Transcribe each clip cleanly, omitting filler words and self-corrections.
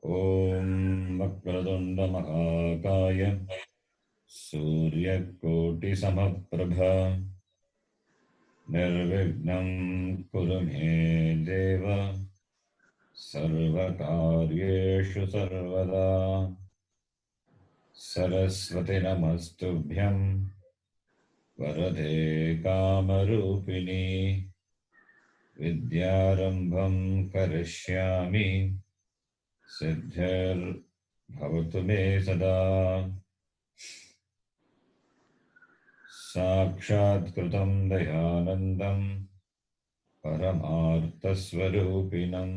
Om Vakratunda Mahakaya Surya Koti Samaprabha Nirvignam Kurume Deva Sarvakaryeshu Sarvada Saraswati Namastubhyam Varade Kamarupini Vidyarambham Karishyami Siddhir Bhavatu Me Sada Sakshat Kritam Dayanandam Paramarthasvarupinam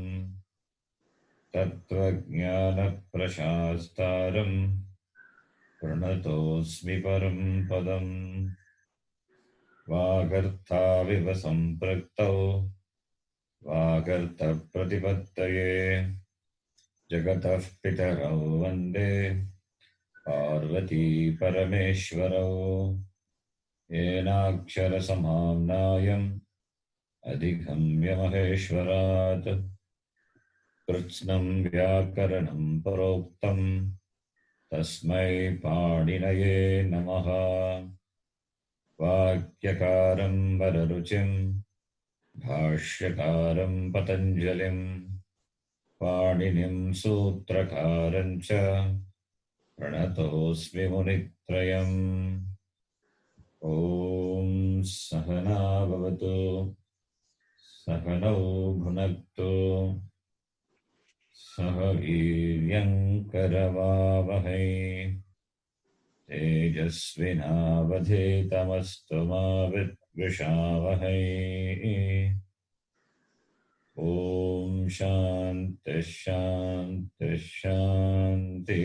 Tattvajnana Prashastaram Pranatosmi Param Padam Vagarthaviva Sampraktau Vagartha Pratipattaye Jagatah Pitarau Vande Parvati Parameshwarau Yenakshara Samamnayam Adhigamya Maheshwarat Kritsnam Vyakaranam Paroktam Tasmai Padinaye Namaha Vakyakaram Vararuchim Bhashyakaram Patanjalim Padinim Sutrakarancha Pranatosmi Munitrayam Om Sahana Bhavatu Sahanau Bhunaktu Sahaviryam Karavavahai Tejasvinavadhetamastu ma vidvishavahai Om Shanti Shanti Shanti.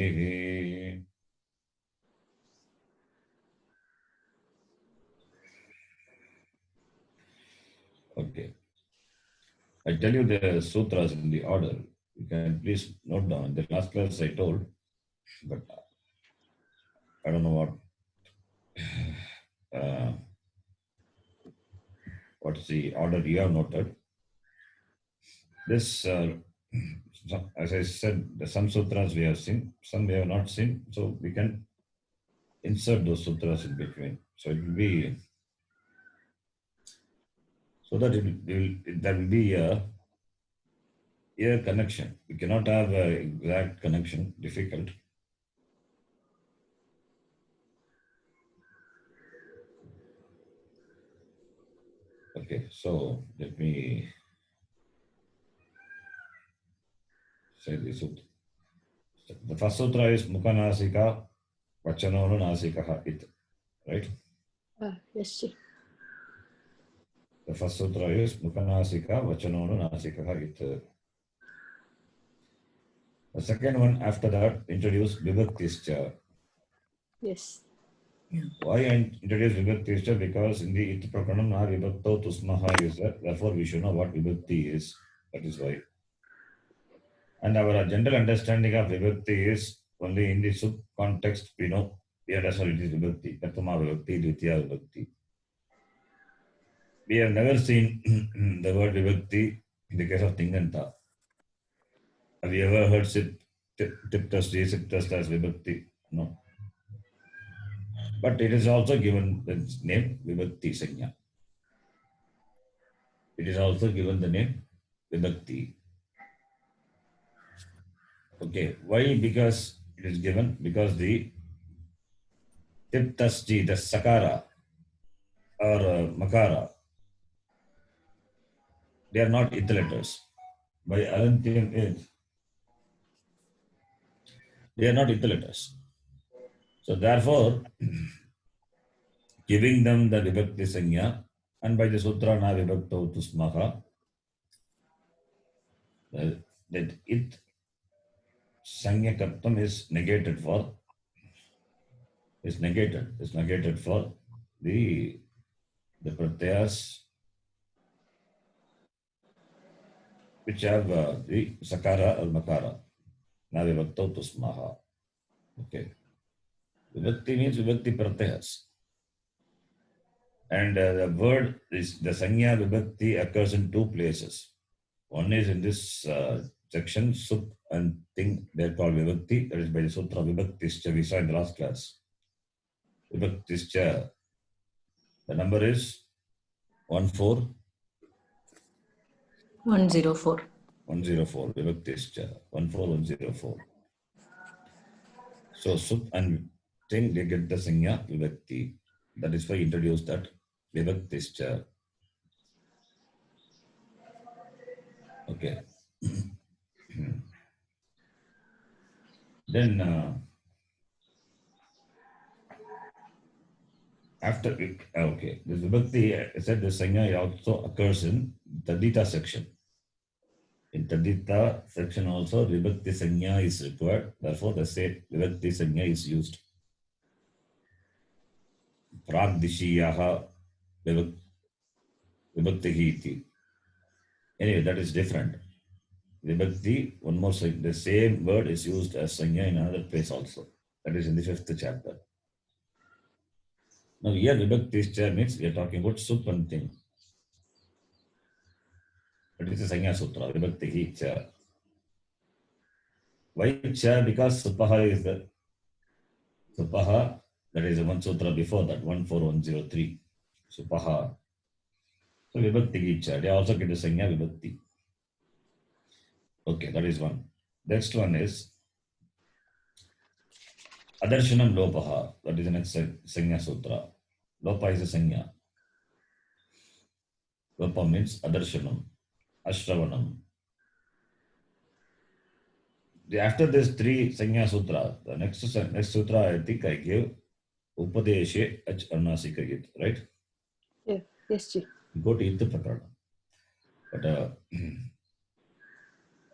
Okay. I tell you the sutras in the order. You can please note down. In the last class I told, but I don't know what's the order you have noted. This, as I said, some sutras we have seen, some we have not seen, so we can insert those sutras in between. So it will be, so that there will be a connection. We cannot have an exact connection, difficult. Okay, so let me say the sutra. The first sutra is Mukhanasika Vachanono Nasikaha It. Right? Yes, sir. The first sutra is Mukhanasika Vachanono Nasikaha It. The second one after that introduce Vibhaktischa. Yes. Why I introduce Vibhaktischa? Because in the It Prakranam Na Vibhakto Tusmaha is there. Therefore we should know what Vibhakti is. That is why. And our general understanding of Vibhakti is only in the sub context we know. We understand it is Vibhakti. Pratama Vibhakti, Dvitiya Vibhakti. We have never seen the word Vibhakti in the case of Tinganta. Have you ever heard Tiptas, Siptas as Vibhakti? No. But it is also given the name Vibhakti Sanya. It is also given the name Vibhakti. Okay. Why? Because it is given because the Tiptasji, the Sakara or Makara, they are not it letters. By Alantium is they are not it letters. So therefore, giving them the Vibhakti Sanya, and by the Sutra Na Vibhakto Tusmaha, that it Sanyakattam is negated for is negated for the pratyas which have the sakara or makara. Na vibhakto tusmaha. Okay. Vibhakti means vibhakti pratyas. And the word is the sanya vibhakti occurs in two places. One is in this section, sup and thing they're called vibhakti. That is by the sutra vibhaktischa. We saw in the last class. Vibhaktischa. The number is 14 104. 104. Vibhaktischa 14104. So sup and thing they get the sanya vibhakti. That is why I introduced that vibhaktischa. Okay. Then after it, okay, this vibhakti, I said the sanya also occurs in Tadita section. In Tadita section also, vibhakti sanya is required. Therefore, the same vibhakti sanya is used. Pragdishiyaha vibhakti iti. Anyway, that is different. Vibhakti, one more thing, the same word is used as sanya in another place also. That is in the 5th chapter. Now here vibhakti means we are talking about sup and thing. That is the sanya sutra, vibhakti cha. Why cha? Because supaha is the supaha, that is the one sutra before that, 14103. Supaha. So vibhakti cha. They also get the sanya vibhakti. Okay, that is one. Next one is Adarshanam Lopaha. That is the next Sanya Sutra. Lopa is a Sanya. Lopa means Adarshanam, Ashravanam. After this three Sanya Sutra, the next Sutra I think I gave Upadeshe Ach Anasika Yit, right? Yeah. Yes, Ji. Go to Ith Prakarana. But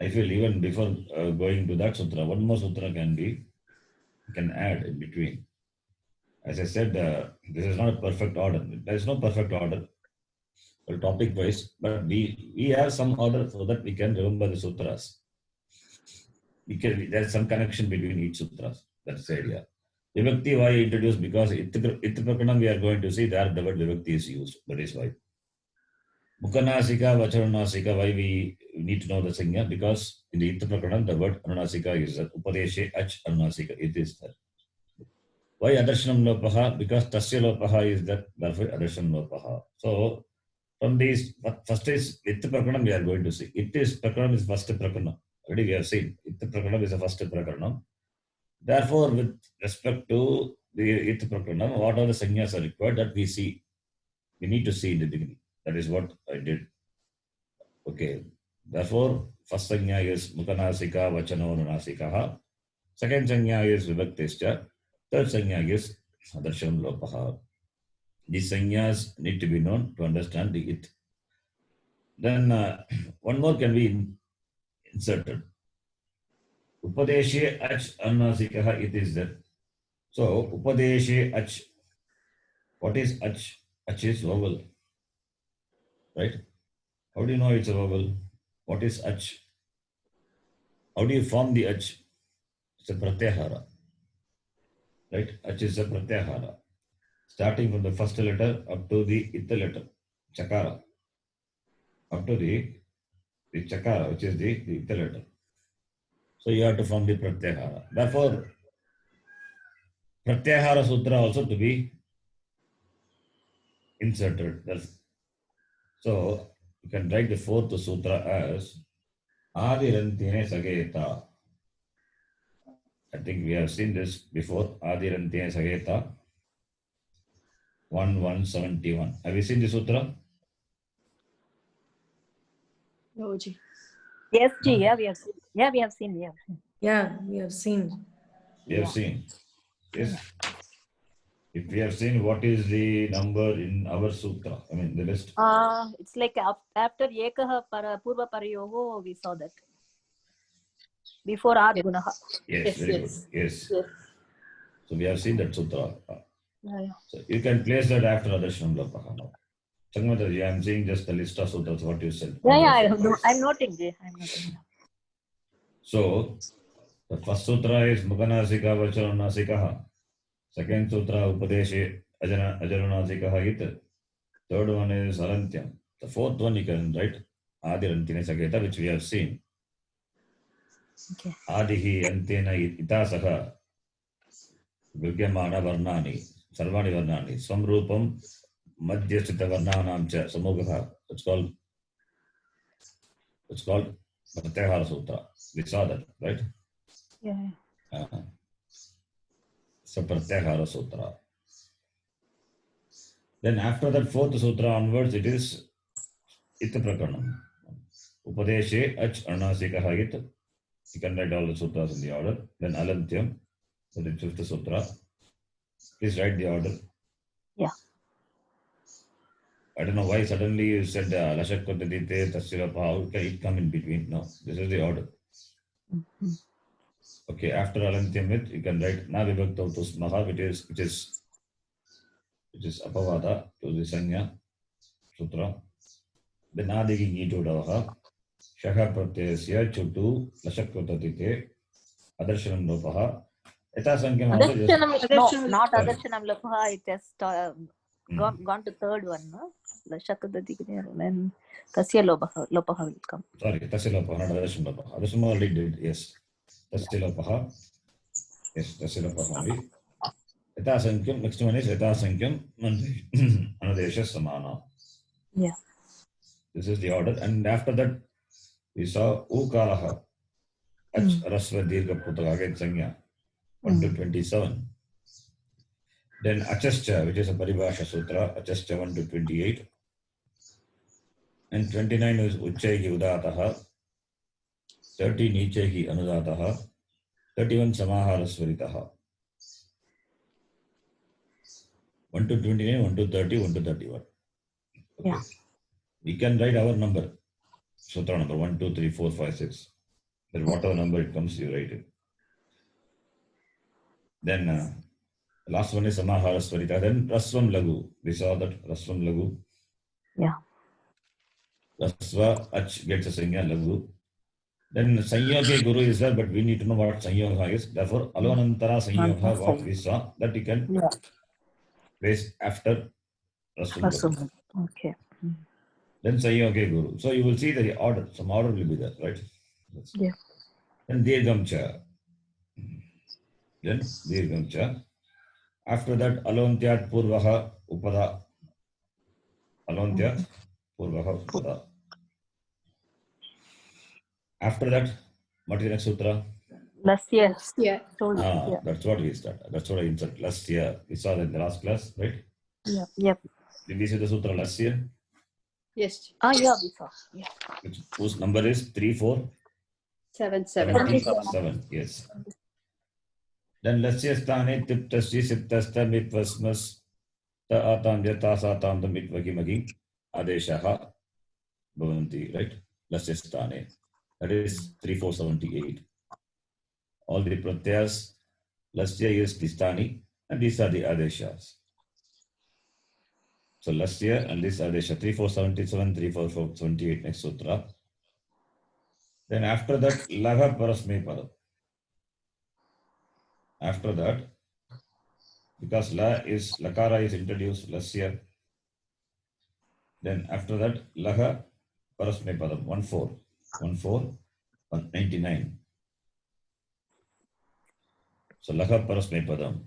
I feel even before going to that Sutra, one more Sutra can add in between. As I said, this is not a perfect order. There is no perfect order, topic wise, but we have some order so that we can remember the sutras. There's some connection between each sutras. That's the idea. Vibhakti why introduced? Because Itthaprakanam we are going to see there the word Vibhakti is used. That is why. Mukhanasika, Vacharanasika, why we need to know the sanya? Because in the Itthaprakanam the word Anunasika is Upadeshe Ach Anunasika. It is there. Why Adarshanam Lopaha? Because Tasya Lopaha is that, therefore Adarshanam Lopaha. So from these, first is Ittha Prakanam we are going to see. Prakanam is first Prakanam. Already we have seen. Ittha Prakanam is the first Prakanam. Therefore, with respect to the Ittha Prakanam, what are the sanyas are required that we see? We need to see in the beginning. That is what I did. Okay. Therefore, first sanya is Mukhanasika, Vachano, Nunasikaha. Second sanya is Vibhaktescha. Third sanya is Adarshanam Lopaha. These sanyas need to be known to understand the it. Then one more can be inserted. Upadeshe ach anasikaha it is there. So Upadeshe ach. What is ach? Ach is vowel. Right? How do you know it's a vowel? What is ach? How do you form the ach? It's a pratyahara. Right? Ach is a pratyahara. Starting from the first letter up to the itha letter. Chakara. Up to the chakara, which is the itha letter. So you have to form the pratyahara. Therefore, pratyahara sutra also to be inserted. So you can write the fourth sutra as Adirantine Sageta. I think we have seen this before. Adirantine Sageta 1171. Have you seen the sutra? No, Ji. Yes, Ji. Yeah, we have seen. Yeah, we have seen. Yeah. Yeah, we have seen. We have seen. Yes. If we have seen, what is the number in our sutra? I mean, the list. It's like after Ekaha Purva Pariyoho, we saw that. Before Adgunaha. Yes, Yes, very yes. good. Yes. Yes. So we have seen that sutra. Yeah. So you can place that after Adarshanam Lopaha now. Changamataji, I am seeing just the list of sutras, what you said. I'm noting, Ji. I'm noting. So the first sutra is Mukhanasika Vacharanasikaha. Second sutra Upadeshe Ajaranasikaha It. Third one is Arantyam. The fourth one you can write Adirantine Saketa, which we have seen. Okay. Adihi antena itasaha vidyamana varnani sarvani varnani samrupam madhyasthita varnanam cha samogaha. It's called Pratyahara Sutra. We saw that, right? Yeah. So Pratyahara Sutra. Then after that fourth sutra onwards, it is Ita Prakarnam. Upadeshe Ach Arnasikaha It. You can write all the sutras in the order. Then Alantyam, that is fifth sutra. Please write the order. Yeah. I don't know why suddenly you said Lashakotadite Tasirapa. How can it come in between? No, this is the order. Mm-hmm. Okay, after Alantyam, you can write Navibhakta Tusmaha, which is Apavada to the Sanya Sutra. Then Adigi Nitudavaha, Shaka Pratyasya Chutu, Lashakotadite, Adarshanam Lopaha. Eta Sankhya also just. No, Adarshana not Sorry. Adarshana Lopaha. It has gone to third one, no? Lashakadadikine, then Tasya Lopaha will come. Sorry, Tasya Lopaha, not Adarshanam Lopaha. Adarshanam already did, yes. Tasya Lopaha. Yes, Tasya Lopaha only. Eta Sankhya, next one is Eta Sankhya, Anadesha Samana. Yeah. This is the order. And after that, we saw Ukalaha, Ach Rasva Dirgha Putaka, again Sanya, 1 to 27. Then Achascha, which is a Paribhasha Sutra, Achascha 1 to 28. And 29 is Uchaihi Udataha, 30 Nichaihi Anudataha, 31 Samahara Swaritaha. 1 to 29, 1 to 30, 1 to 31. Okay. Yeah. We can write our number, Sutra number 1, 2, 3, 4, 5, 6. Then whatever number it comes, you write it. Then the last one is Samahara Swarita. Then Rasvam Lagu. We saw that Rasvam Lagu. Yeah. Rasva Ach gets a Sanya Lagu. Then Sanyoga Guru is there, but we need to know what Sanyoga is. Therefore, Alanantara Sanyoga, what we saw, that you can place after Rasvam Lagu. Okay. Then Sanyoga Guru. So you will see the order. Some order will be there, right? Yeah. Then Dirgamcha. Then Dirgamcha. After that, Alontyat Purvaha Upada. Alontyat Purvaha Upada. After that, what is the next sutra? Last year. Yeah. Told you. Ah, Yeah. that's what we start. That's what I insert. Last year. We saw that in the last class, right? Yeah. Yep. Did we see the sutra last year? Yes. Yeah, we saw. Yeah. Whose number is 3, 4, 7, 7. 77. Yes. Then Lasya Stane Tiptasti Siptasta Mitvasmas Ta Atam Yata Satam the Mitvakimagi Adeshaha Bhavanti, right? Lasya Stane. That is 3, 4, 78. All the pratyas, Lasya is Tistani, and these are the Adeshas. So Lasya and this Adesha, 3, 4, 77, 3, 4, 78, next sutra. Then after that, Lagha Parasme Padam. After that, because Lakara is introduced, Lasya. Then after that, Lagha Parasme Padam, 1, 4, 1, 4, 199. So Lagha Parasme Padam,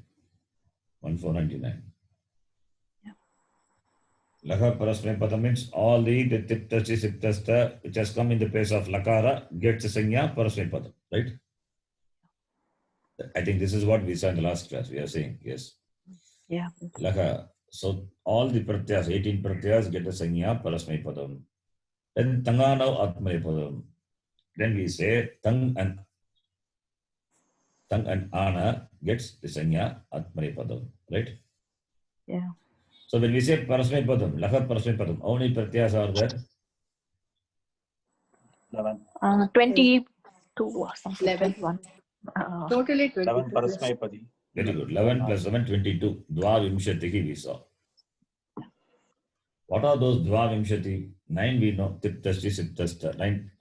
1, 4, 99. Lagha Parasme Padam means all the Tiptasti, Siptasta, which has come in the place of Lakara, gets a Sanya Parasme Padam, right? I think this is what we saw in the last class. We are saying, yes. Yeah. Lagha. So all the pratyas, 18 pratyas get a Sanya Parasme Padam. Then Tanganav Atmane Padam. Then we say Tang and Ana gets the Sanya Atmane Padam, right? Yeah. So when we say Parasme Padam, Lagha Parasme Padam, how many pratyas are there? 11. 22 or something. 11. 21. Totally 11 22. Parasmaipadi. Very good. 11 plus 7, 22. Dvavimshatihi we saw. What are those Dvavimshati? 9 we know. Tiptasti, Siptasta. 9.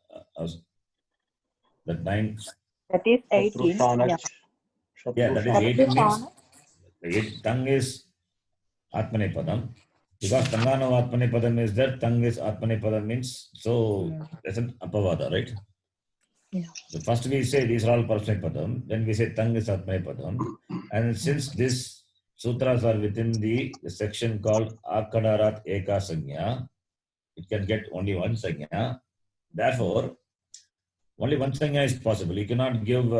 That 9. That is 18. Yeah. Yeah, that is Shatrushana. 18 means tongue is Atmane Padam. Because Tangana Atmane Padam is there, tongue is Atmane Padam means, so that's an Apavada, right? Yeah. So first we say these are all Parasmapadam, then we say Tang is Atmanepadam. And since these sutras are within the section called Akadarat Eka Sanya, it can get only one Sanya. Therefore, only one Sanya is possible. You cannot give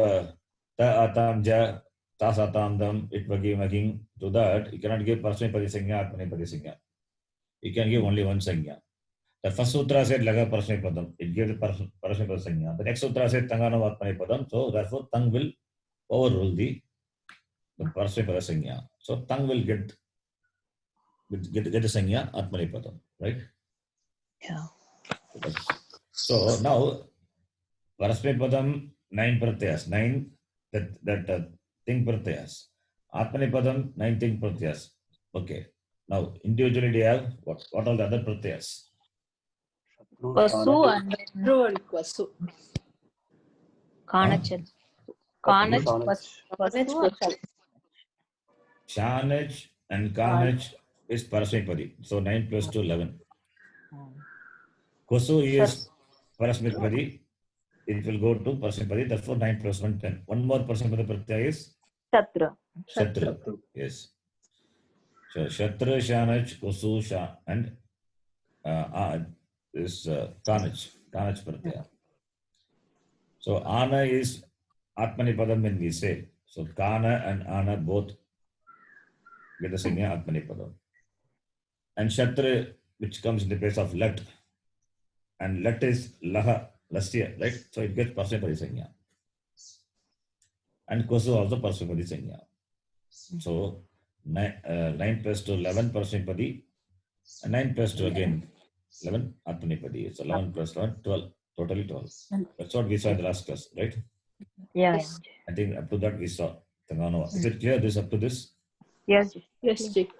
Ta Atam Ja, Tas Atam Dam, It Vagi Maging. To that, you cannot give Parasmapadi Sanya, Atmanepadi Sanya. You can give only one Sanya. The first sutra said Laga Parasmapadam. It gives the Parasmapada Sanya. The next sutra said Tangana Atmanepadam. So therefore, Tang will overrule the Parasmapada Sanya. So Tang will get the Sanya Atmanepadam, right? Yeah. So now Parasmapadam 9 pratyas, 9 that thing pratyas. Atmanepadam 9 thing pratyas. Okay. Now individually they have what are the other pratyas? Vasu and True and Vasu. Kanachal. Okay. Kanach, Vasu and Chanaj and Kanaj is Parasmapadi. So 9 plus 2, 11. Kosu is Parasmapadi. It will go to Parasmapadi. Therefore 9 plus 1, 10. One more Parasmapadi pratyaya is Shatra. Shatra. Yes. So Shatra, Shanaj, Kosu, and is Kanaj pratyaya. So Ana is Atmanipadam when we say. So Kana and Ana both get the sanya Atmanipadam. And Shatra, which comes in the place of Lat. And Lat is Laha, Lasya, right? So it gets Parasmapadi sanya. And Kosu also Parasmapadi sanya. So 9 plus 2, 11 Parasmapadi. And 9 plus 2 again, 11 Atmanipadi. So 11 plus 11, 12. Totally 12. That's what we saw in the last class, right? Yeah. I think up to that we saw Tangano. Is it clear this up to this? Yes. Yes, Ji.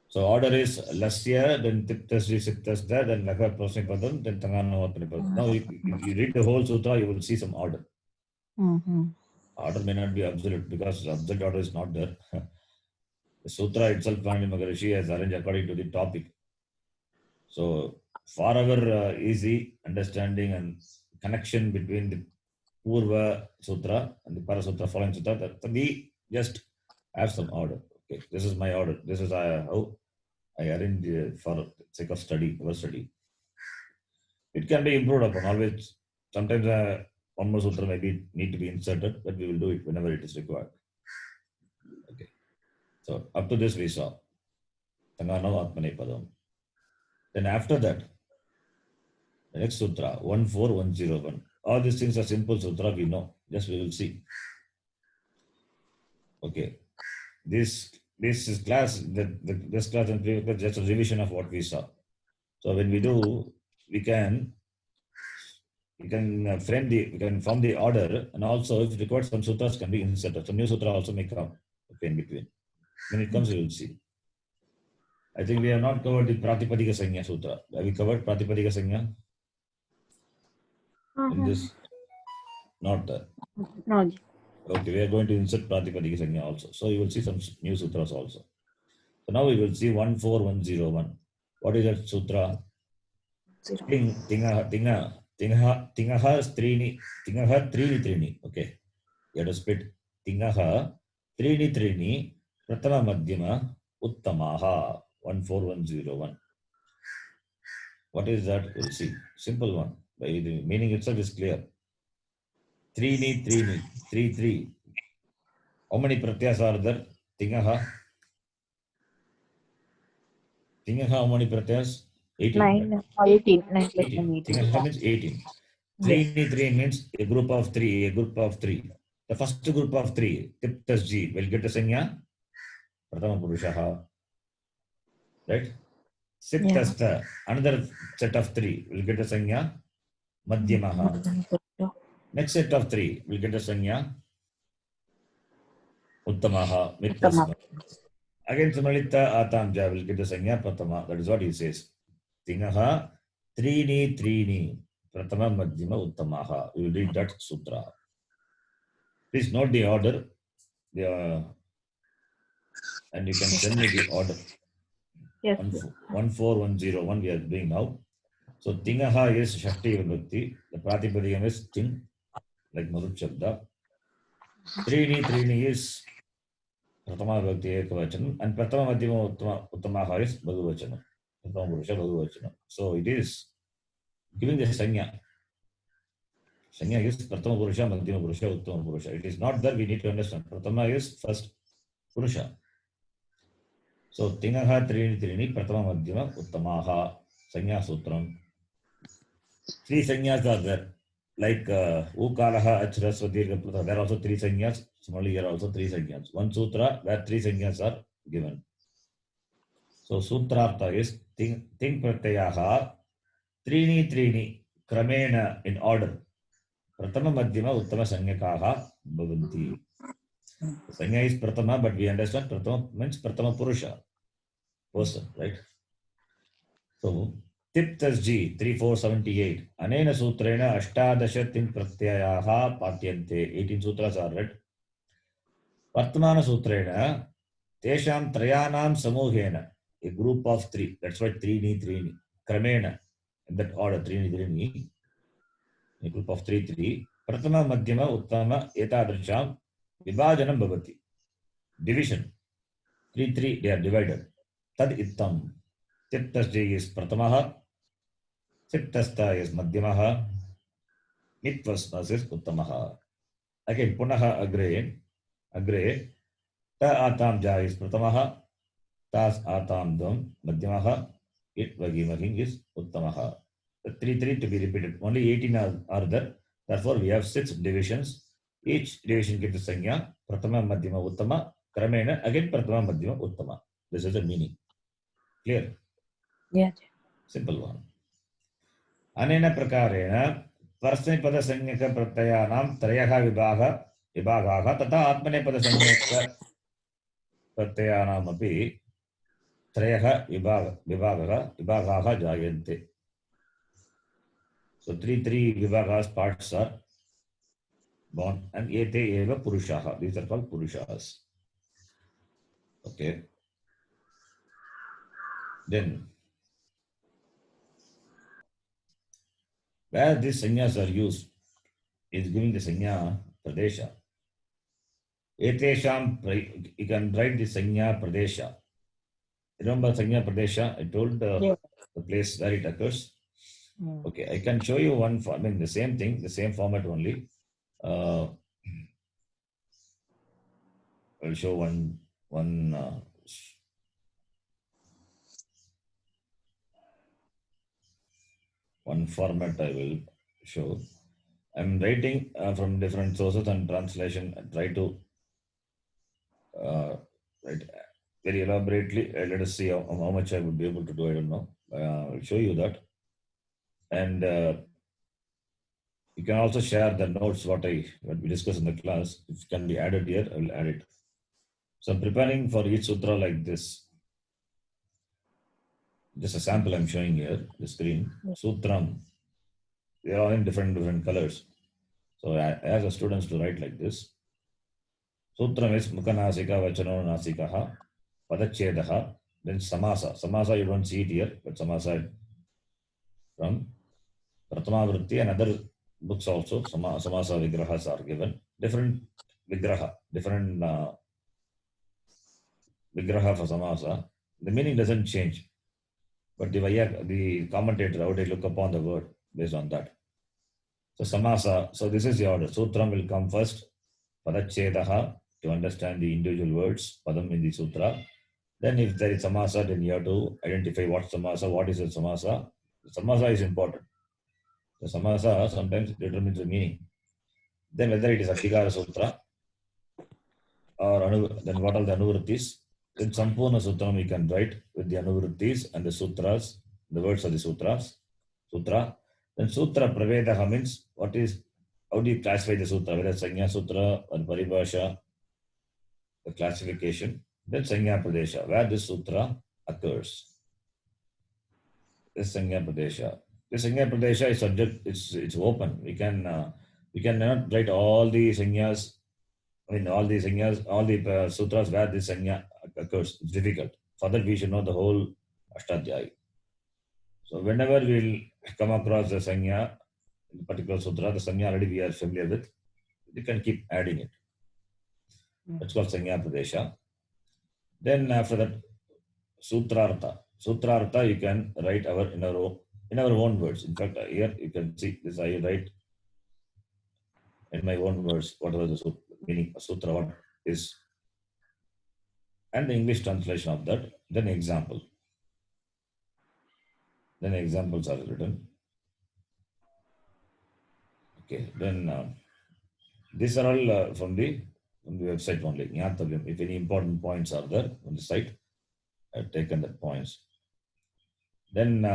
So order is Lasya, then Tiptasri Siptasda, then Laka Prasnipadam, then Tangano Atmanipadam. Now if you read the whole sutra, you will see some order. Mm-hmm. Order may not be absolute because absolute order is not there. The sutra itself, Pandit Maharishi has arranged according to the topic. So for our easy understanding and connection between the Purva Sutra and the Parasutra following Sutra, that we just have some order. Okay, this is my order. This is how I arrange for sake of study, our study. It can be improved upon always. Sometimes one more sutra maybe need to be inserted, but we will do it whenever it is required. Okay. So up to this we saw Tangano Atmanepadam. Then after that, the next sutra, 14101. All these things are simple sutra, we know. Just we will see. Okay. This is class, this class and previous class, just a revision of what we saw. So when we do, we can form the order, and also if required, some sutras can be inserted. Some new sutra also may come in between. When it comes, we will see. I think we have not covered the Pratipadika Sanya Sutra. Have we covered Pratipadika Sanya? In this? Not. No. Okay, we are going to insert Pratipadika Sanya also. So you will see some new sutras also. So now we will see 14101. What is that sutra? Tingaha trini. Okay. You have to split. Tingaha trini. Pratama Madhyama Uttamaha. 14101. What is that? We'll see. Simple one. By the meaning itself is clear. Trini. 3. How many pratyas are there? Tingaha, how many pratyas? 18. 9, 18. 9 plus 18. 1, 18. Tingaha means 18. 3 means a group of 3. The first group of 3, Tiptas G, will get a sanya. Pratama Purushaha. Right? Siptasta, another set of 3 will get a sanya. Madhyamaha. Next set of 3 will get a sanya. Uttamaha. Mittasma. Again, similarly, Atamja will get the sanya Pratama. That is what he says. Tingaha trini. Pratama Madhyama Uttamaha. You will read that sutra. Please note the order. And you can send me the order. Yes. 14101 we are doing now. So Tingaha is Shakti Vibhakti. The Pratipadikam is Ting. like Marut Shabda. Trini is Pratama Vibhakti Ekavachanam, and Pratama Madhyama Uttamaha is Bhagavachanam. Pratama Purusha Bhagavachanam. So it is giving the Sanya. Sanya is Pratama Purusha, Madhyama Purusha, Uttama Purusha. It is not that we need to understand. Pratama is first Purusha. So Tingaha Trini, Pratama Madhyama Uttamaha, Sanya Sutram. Three Sanyas are there. Like Ukalaha, Achra, there are also three Sanyas. Similarly, here are also three Sanyas. One Sutra where three Sanyas are given. So Sutrartha is Ting Pratyaha Trini Kramena in order. Pratama Madhyama Uttama Sanyakaha Bhavanti. Sanya is Pratama, but we understand Pratama means Pratama Purusha, person, right? So Tiptasji 3478. Anena Sutrena Ashtadasha Ting Pratyayaha Patyante. 18 sutras are read. Vartamana Sutrena Tesham Trayanam Samuhena. A group of three. That's why Trini. Kramena. In that order, Trini. A group of three. Pratama Madhyama Uttama Etadrisham Vibhajanam Bhavati. Division. 3, they are divided. Tad Ittam. Tiptasji is Pratamaha. Tiptasta is Madhyamaha. Nitvasnas is Uttamaha. Again, Punaha Agre. Ta Atam Ja is Pratamaha. Tas Atam Dam Madhyamaha. It Vagimahing is Uttamaha. The 3 to be repeated. Only 18 are there. Therefore, we have 6 divisions. Each division gives a Sanya. Pratama, Madhyama, Uttama. Kramena. Again, Pratama, Madhyama, Uttama. This is the meaning. Clear? Yeah. Simple one. Anena Prakarena. Parsnipada Sanyaka Pratyayanam Trayaha Vibhagaha Tata Atmanepada Sanyaka Pratyayanam Api Trayaha Vibhagaha Jayante. So 3 Vibhagas parts are born, and Ete Eva Purushaha. These are called Purushas. Okay. Then, where these sanyas are used is giving the sanya pradesha. Etesham, you can write the sanya pradesha. Remember sanya pradesha? I told the place where it occurs. Okay, I can show you one. I mean, the same thing, the same format only. I'll show one format I will show. I'm writing from different sources and translation. I try to write very elaborately. Let us see how much I would be able to do. I don't know. I'll show you that. And you can also share the notes what we discussed in the class. If it can be added here, I will add it. So I'm preparing for each sutra like this. Just a sample I'm showing here, the screen. Sutram. They are all in different colors. So I ask the students to write like this. Sutram is Mukhanasika Vachano Nasikaha Padachedaha. Then Samasa. Samasa you don't see it here, but Samasa from Pratama Vritti and other books also. Samasa Vigrahas are given. Different Vigraha, different Vigraha for Samasa. The meaning doesn't change. But the commentator, how they look upon the word based on that. So Samasa, so this is the order. Sutram will come first. Padachedaha, to understand the individual words, Padam in the sutra. Then if there is Samasa, then you have to identify what Samasa, what is a Samasa. Samasa is important. The Samasa sometimes determines the meaning. Then whether it is Adhikara Sutra or then what are the Anuvrittis. Then Sampurna Sutram we can write with the Anuvrittis and the Sutras, the words of the Sutra. Then Sutra Pravedaha means how do you classify the Sutra, whether Sanya Sutra or Paribhasha, the classification. Then Sanya Pradesha, where this Sutra occurs. This Sanya Pradesha. This Sanya Pradesha is subject, it's open. We cannot write all the Sanyas, all the Sanyas, all the sutras where this Sanya occurs. It's difficult. For that, we should know the whole Ashtadhyayi. So whenever we'll come across the Sanya, in particular sutra, the Sanya already we are familiar with. You can keep adding it. Mm. That's called Sanya Pradesha. Then after that, Sutrartha. Sutrartha you can write in our own words. In fact, here you can see this. I write in my own words whatever the meaning of sutra what is, and the English translation of that. Then example. Then examples are written. Okay. Then these are all from the website only. Nyatavyam. If any important points are there on the site, I've taken the points. Then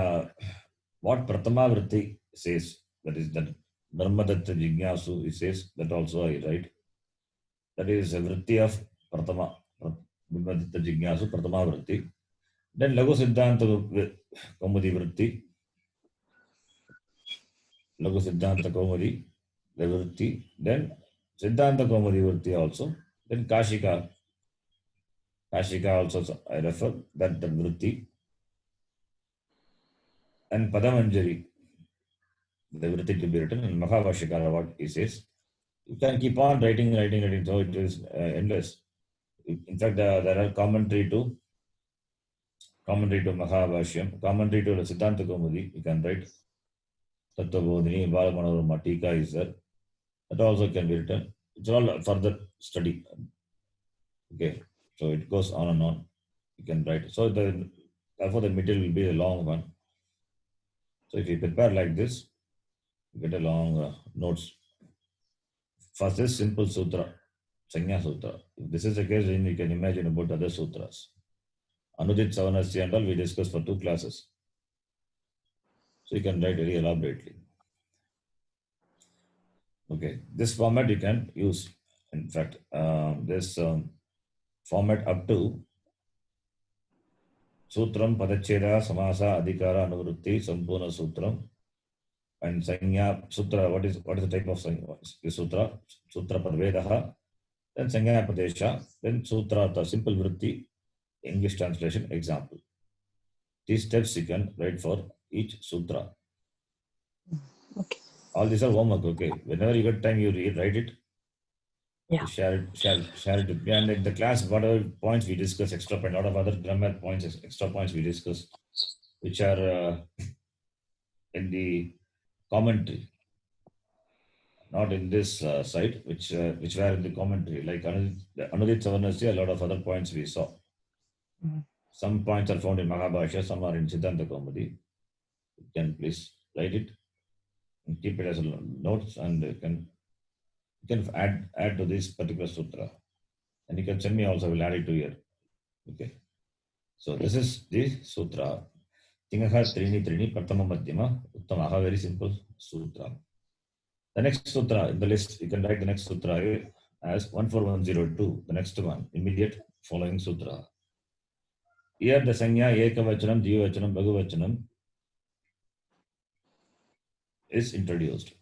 what Pratama Vritti says, that is that Brahmadatta Jignasu, he says, that also I write. That is a Vritti of Pratama, Brahmadatta Jignasu, Pratama Vritti. Then Lagu Siddhanta Kaumudi Vritti, Lagu Siddhanta Kaumudi, the Vritti. Then Siddhanta Kaumudi Vritti also. Then Kashika also I refer that the Vritti. And Padamanjari, the Vritti to be written, and Mahavashikara, what he says. You can keep on writing, so it is endless. In fact, there are commentary to Mahavashyam, commentary to the Siddhanta Kaumudi. You can write Tattvabodhini, Balamanorama Tika is there. That also can be written. It's all further study. Okay, so it goes on and on. You can write. So therefore the material will be a long one. So if you prepare like this, you get a long notes. First is simple sutra, Sanya Sutra. If this is the case, then you can imagine about other sutras. Anudit Savanasya and all we discussed for 2 classes. So you can write very elaborately. Okay, this format you can use. In fact, this format up to Sutram, Padacheda, Samasa, Adhikara, Anuvrutti, Sampurna Sutram, and Sanya Sutra. What is the type of Sanya? The Sutra? Sutra Parvedaha, then Sanya Padesha, then Sutra, the simple Vritti, English translation, example. These steps you can write for each sutra. Okay. All these are homework, okay? Whenever you get time, you write it. Yeah. You share it with me. And in the class, whatever points we discuss, extra point, a lot of other grammar points, extra points we discuss, which are in the commentary, not in this site, which were in the commentary. Like Anudit Savanasya, a lot of other points we saw. Mhm. Some points are found in Mahabhashya, some are in Siddhanta Kaumudi. You can please write it and keep it as notes, and you can add to this particular sutra. And you can send me also, I will add it to here. Okay. So this is the sutra. Tingaha Trini Trini Pratama Madhyama Uttamaha, very simple sutra. The next sutra in the list, you can write the next sutra as 14102, the next one, immediate following sutra. Here the Sanya Ekavachanam, Jivavachanam, Bhagavachanam is introduced.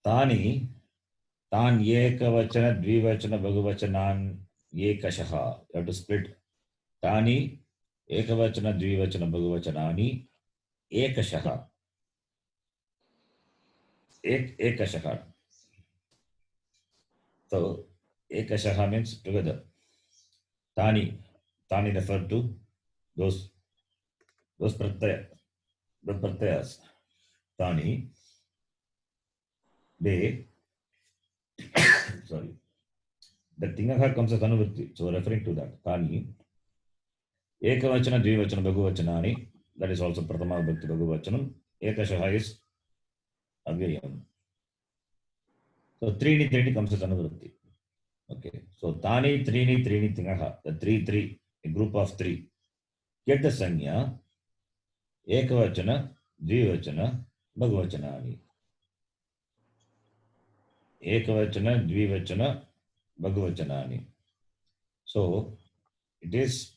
Tani, Tan Ekavachana, Dvivachana, Bhagavachanan, Ekashaha. You have to split. Tani, Ekavachana, Dvivachana, Bhagavachanani, Ekashaha. Ekashaha. So, Ekashaha means together. Tani refer to those pratyayas. Tani, they, sorry, the Tingaha comes as Anuvritti, so referring to that. Tani, Ekavachana, Dvivachana, Bhagavachanani, that is also Pratama Bhakti Bhagavachanam. Ekashaha is Avyayam. So Trini comes as Anuvritti. Okay, so Tani, Trini, Tingaha, the three, a group of 3. Get the Sanya, Ekavachana, Dvivachana, Bhagavachanani. Ekavachana, Dvivachana, Bhagavachanani. So it is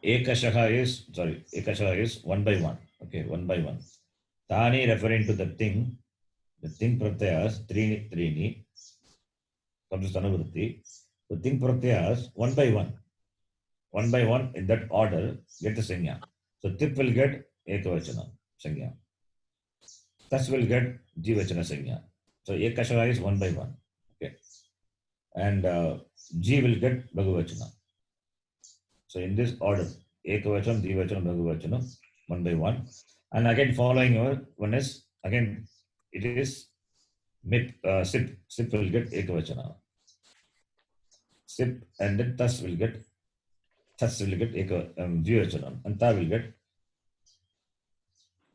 Ekashaha is 1 by 1. Okay, 1 by 1. Tani referring to the thing pratyayas, Trini, comes to Anuvritti. The thing pratyayas, 1 by 1. 1 by 1 in that order, get the Sanya. So Tip will get Ekavachana, Sanya. Tas will get Dvivachana Sanya. So Ekashara is 1 by 1. Okay. And G will get Bhagavachana. So in this order, Ekavacham, Dvivachana, Bhagavachana, 1 by 1. And again following one is, again, it is Sip. Sip will get Ekavachana. Sip and then Tas will get Dvivachanam. And Ta will get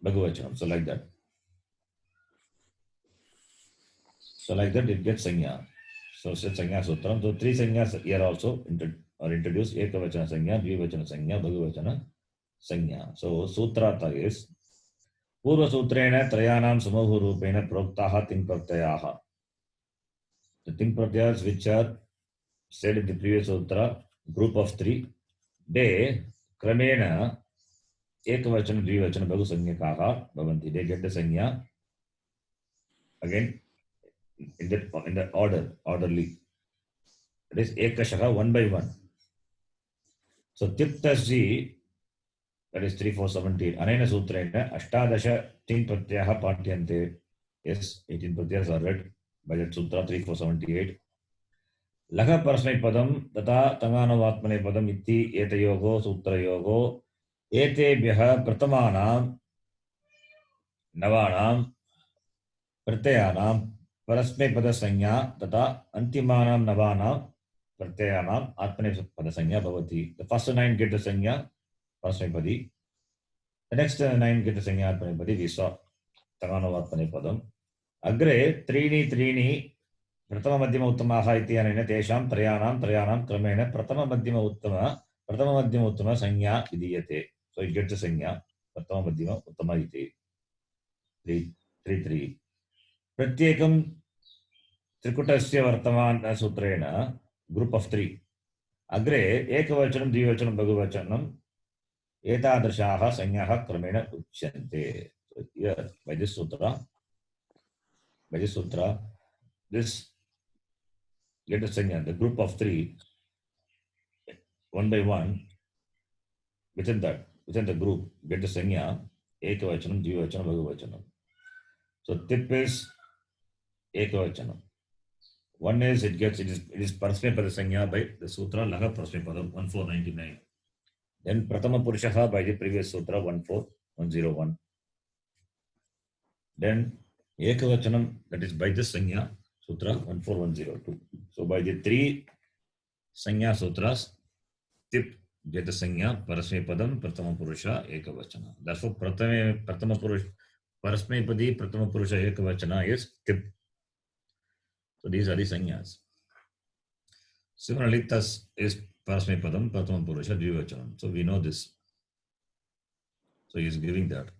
Bhagavachanam. So like that. So like that it gets Sanya. So Sanya Sutram. So 3 Sanyas here also are introduced. Ekavachana Sanya, Dvivachana Sanya, Bhagavachana Sanya. So Sutrata is Purva Sutrena Trayanam Samohu Rupena Proktaha Ting Praktayaha. The Ting Pratyas which are said in the previous Sutra, group of 3, they Kramena Ekavachana, Dvivachana, Bhagu Sanyakaha Bhavanti. They get the Sanya again in the orderly. It is Ekashaha 1 by 1. So Tiptasji, that is 3, 4, 17. Anena Sutrena Ashtadasha Ting Pratyaha Patyante. Yes, 18 Pratyas are read by that Sutra 3, 4, 78. Laka Parasmai Padam Tata Tanganavatmane Padam Iti Etayogo Sutra Yogo Etebhyaha Pratamanam Navanam Pratyayanam Parasmai Pada Sanya Tata Antimanam Navanam Pratyayanam Atmane Pada Sanya Bhavati. The first 9 get the Sanya Parasmai Padi. The next 9 get the Sanya Atmane Padi. We saw Tanganavatmane Padam. Agre Trini Pratama Madhyama Uttamaha iti anena tesham trayanam kramena Pratama Madhyama Uttama Sanya vidiyate. So you get the Sanya Pratama Madhyama Uttama iti. 3. Pratyekam Trikutasya Vartamana Sutrena, group of 3. Agre Ekavachanam, Dvivachanam, Bhagavachanam Etadrshaha Sanyaha Kramena Uchyante. So here, by this sutra, this let us Sanya, the group of 3, 1 by 1, within the group, get the Sanya, Ekavachanam, Dvivachanam, Bhagavachanam. So tip is Ekavachanam. One is it is Parasmay Pada Sanya by the Sutra Laha Parasmay Padam 1499. Then Pratama Purushaha by the previous Sutra 14101. Then Ekavachanam, that is by this Sanya Sutra 14102. So by the 3 Sanya Sutras, tip get the Sanya Parasmay Padam Pratama Purusha Ekavachana. Therefore Pratama Purusha Parasmay Padi Pratama Purusha Ekavachana is tip. So these are the Sanyas. Similarly, Tas is Parasmay Padam Pratama Purusha Dvivachanam. So we know this. So he is giving that.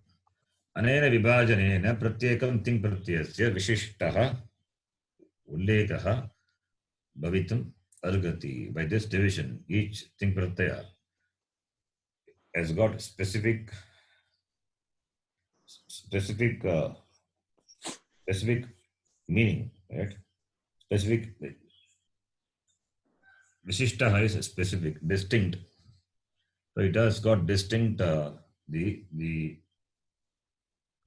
Anena Vibhajanena Pratyekam Ting Pratyasya Vishishtaha Ullekaha Bhavitam Argati. By this division, each Ting Pratyaya has got specific meaning, right? Specific. Vishishtaha is specific, distinct. So it has got distinct the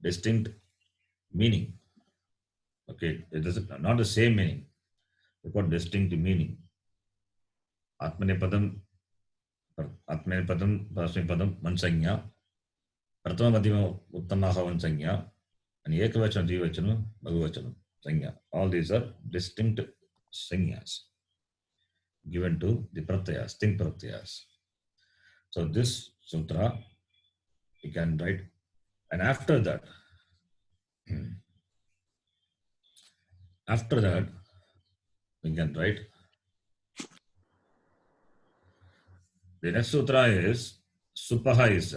distinct meaning. Okay, it is not the same meaning. It's got distinct meaning. Atmane Padam, Parasmay Padam, one Sanya. Pratama Madhyama Uttamaha one Sanya. And Ekavachana, Dvivachana, Bhagavachana Sanya. All these are distinct Sanyas given to the Pratyayas, Ting Pratyayas. So this sutra you can write, and after that we can write. The next sutra is Supaha is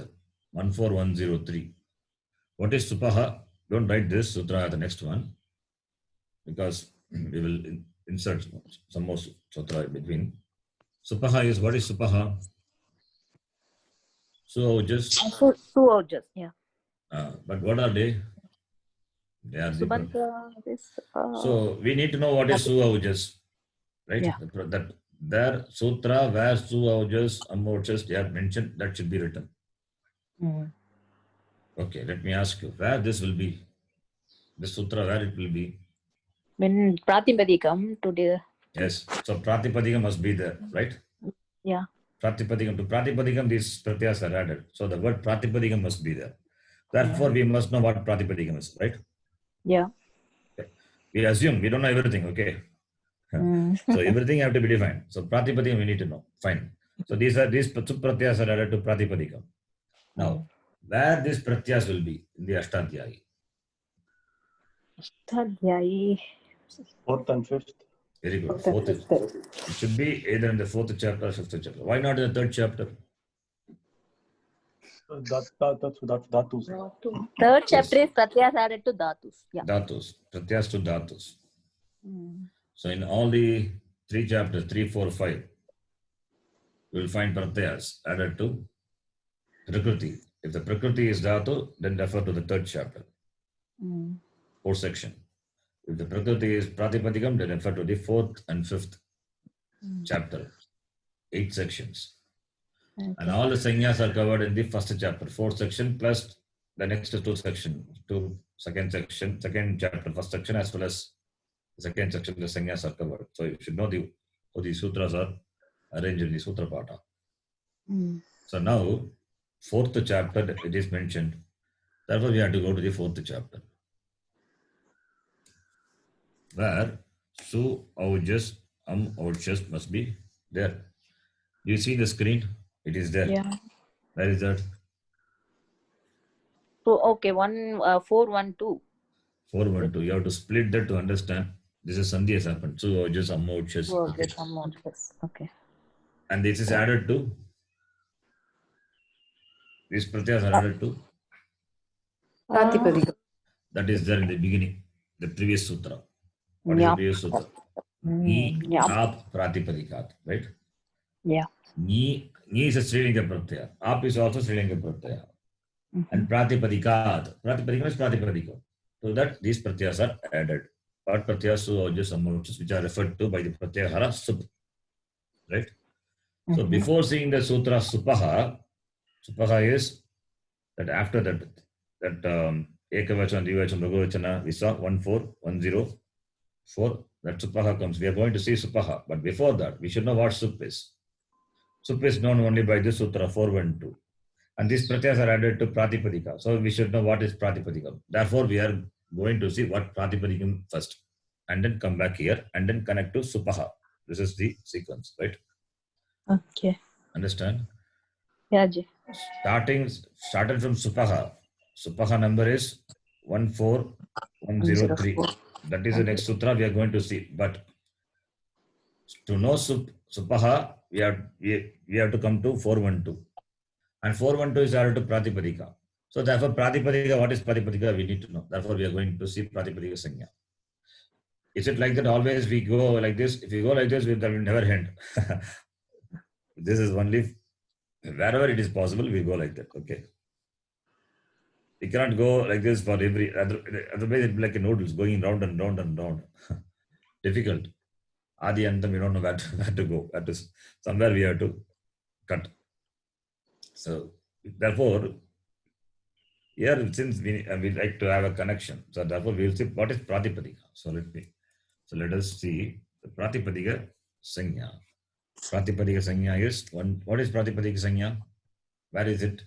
14103. What is Supaha? Don't write this sutra, the next one, because we will insert some more sutra in between. Supaha is, what is Supaha? So just yeah. But what are they? They are different. Subhadra, this. So we need to know what is Suaujas, right? Yeah. That there sutra where Suaujas, Amorchas they are mentioned, that should be written. Mm. Okay, let me ask you where this will be. The sutra, where it will be? When Pratipadikam to the Yes. So Pratipadikam must be there, right? yeah. Pratipadikam. To Pratipadikam, these pratyas are added. So the word Pratipadikam must be there. Therefore, we must know what Pratipadikam is, right? Yeah. Okay. We assume we don't know everything, okay? Mm. So everything have to be defined. So Pratipadikam we need to know. Fine. So these pratyas are added to Pratipadikam. Now, where these pratyas will be in the Ashtadhyayi? Ashtadhyayi. Fourth and fifth. Very good. Fourth and fifth. It should be either in the 4th chapter or 5th chapter. Why not in the 3rd chapter? That's Dhatus. Third Yes. chapter is Pratyas added to Dhatus. Yeah. Dhatus. Pratyas to Dhatus. Mm. So in all the 3 chapters, 3, 4, 5, you will find pratyas added to Prakriti. If the Prakriti is Dhatu, then refer to the 3rd chapter, Mm. 4th section. If the Prakriti is Pratipadikam, then refer to the 4th and 5th chapter, 8 sections. And Okay. all the sannyas are covered in the 1st chapter, 4th section, plus the next 2 section, second chapter, 1st section, as well as the 2nd section, the sannyas are covered. So you should know how the sutras are arranged in the sutra pata. Mm. So now, 4th chapter, it is mentioned. Therefore, we have to go to the 4th chapter, where Su, Aujas, Aujas must be there. Do you see the screen? It is there. Yeah. Where is that? So okay, 412. 412. You have to split that to understand. This is Sandhi has happened. Su, Aujas, Aujas. Oh, okay, some more. Yes. Okay. And this is added to, these pratyas are added to, Pratipadika. that is there in the beginning, the previous sutra. What is the Yeah. previous sutra? Ni, Yeah. Ap, Pratipadikat, right? Yeah. Ni is a Srilinga pratyaya. Ap is also Srilinga pratyaya. And Pratipadikat. Pratipadikam is Pratipadikam. So that these pratyas are added. What pratyas, Su, Aujas, Aujas, which are referred to by the pratyahara Sup, right? So before seeing the sutra Supaha is that after that Ekavachana, Dvivachana, Bhagavachana, we saw 1, 4, 1, 0, 4, that Supaha comes. We are going to see Supaha. But before that, we should know what Sup is. Sup is known only by this sutra 412. And these pratyas are added to Pratipadika. So we should know what is Pratipadikam. Therefore, we are going to see what Pratipadikam first. And then come back here and then connect to Supaha. This is the sequence, right? Okay. Understand? Yeah, Ji. Started from Supaha. Supaha number is 14103. That is the next sutra we are going to see. But to know Supaha, we have to come to 412. And 412 is added to Pratipadika. So therefore, Pratipadika, what is Pratipadika? We need to know. Therefore, we are going to see Pratipadika Sanya. Is it like that always we go like this? If we go like this, that will never end. This is only, wherever it is possible, we go like that. Okay. We cannot go like this for every, otherwise it will be like a noodles going round and round and round. Difficult. Adi and we don't know where to go. That is somewhere we have to cut. So therefore, here since we like to have a connection, so therefore we will see what is Pratipadika. So let us see the Pratipadika Sanya. Pratipadika Sanya is one. What is Pratipadika Sanya? Where is it?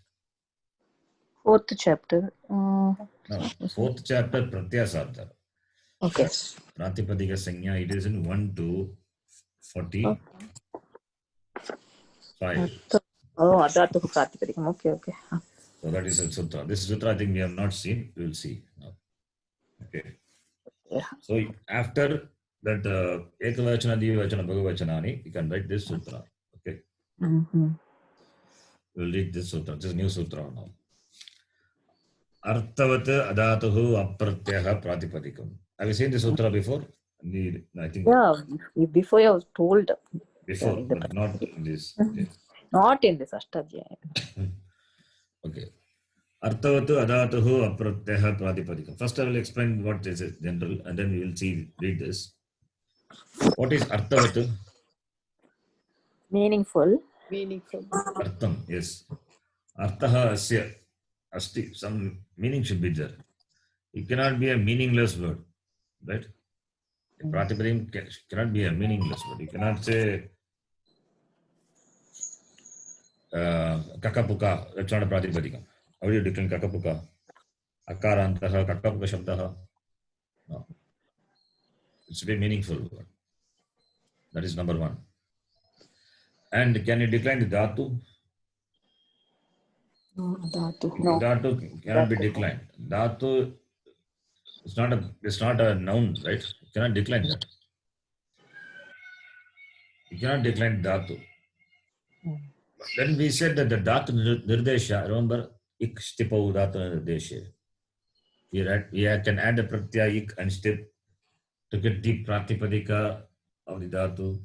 4th chapter. No, 4th chapter Pratyas are there. Okay. Pratipadika Sanya, it is in 1 to 45. Oh, Adatu Pratipadikam. Okay. So that is a sutra. This sutra I think we have not seen. We will see now. Okay. Yeah. So after that Ekavachana, Dvivachana, Bhagavachanani, you can write this sutra. Okay. Mm-hmm. We will read this sutra. This is new sutra now. Artavat adatuhu apratyaha pratipadikam. Have you seen this sutra before? I think Yeah, before I was told. before, in the but not in this. Okay. Not in this Ashtadhyayi. Okay. Artavatu adatuhu apratyaha pratipadikam. First I will explain what this is general and then we will read this. What is artavatu? Meaningful. Artham, yes. Artaha asya asti. Some meaning should be there. It cannot be a meaningless word, right? Pratipadikam cannot be a meaningless word. You cannot say kakapuka. That's not a pratipadikam. How do you decline kakapuka? Akarantaha, kakapuka shabdaha. No. It's a very meaningful word. That is number one. And can you decline the dhatu? No, dhatu. No. Dhatu cannot be Dhatu. declined. Dhatu it's not a noun, right? You cannot decline that. You cannot decline dhatu. Then we said that the dhatu nirdesha, remember, ik stipau dhatu nirdesha. We can add the pratyaya ik and stip to get the pratipadika of the dhatu.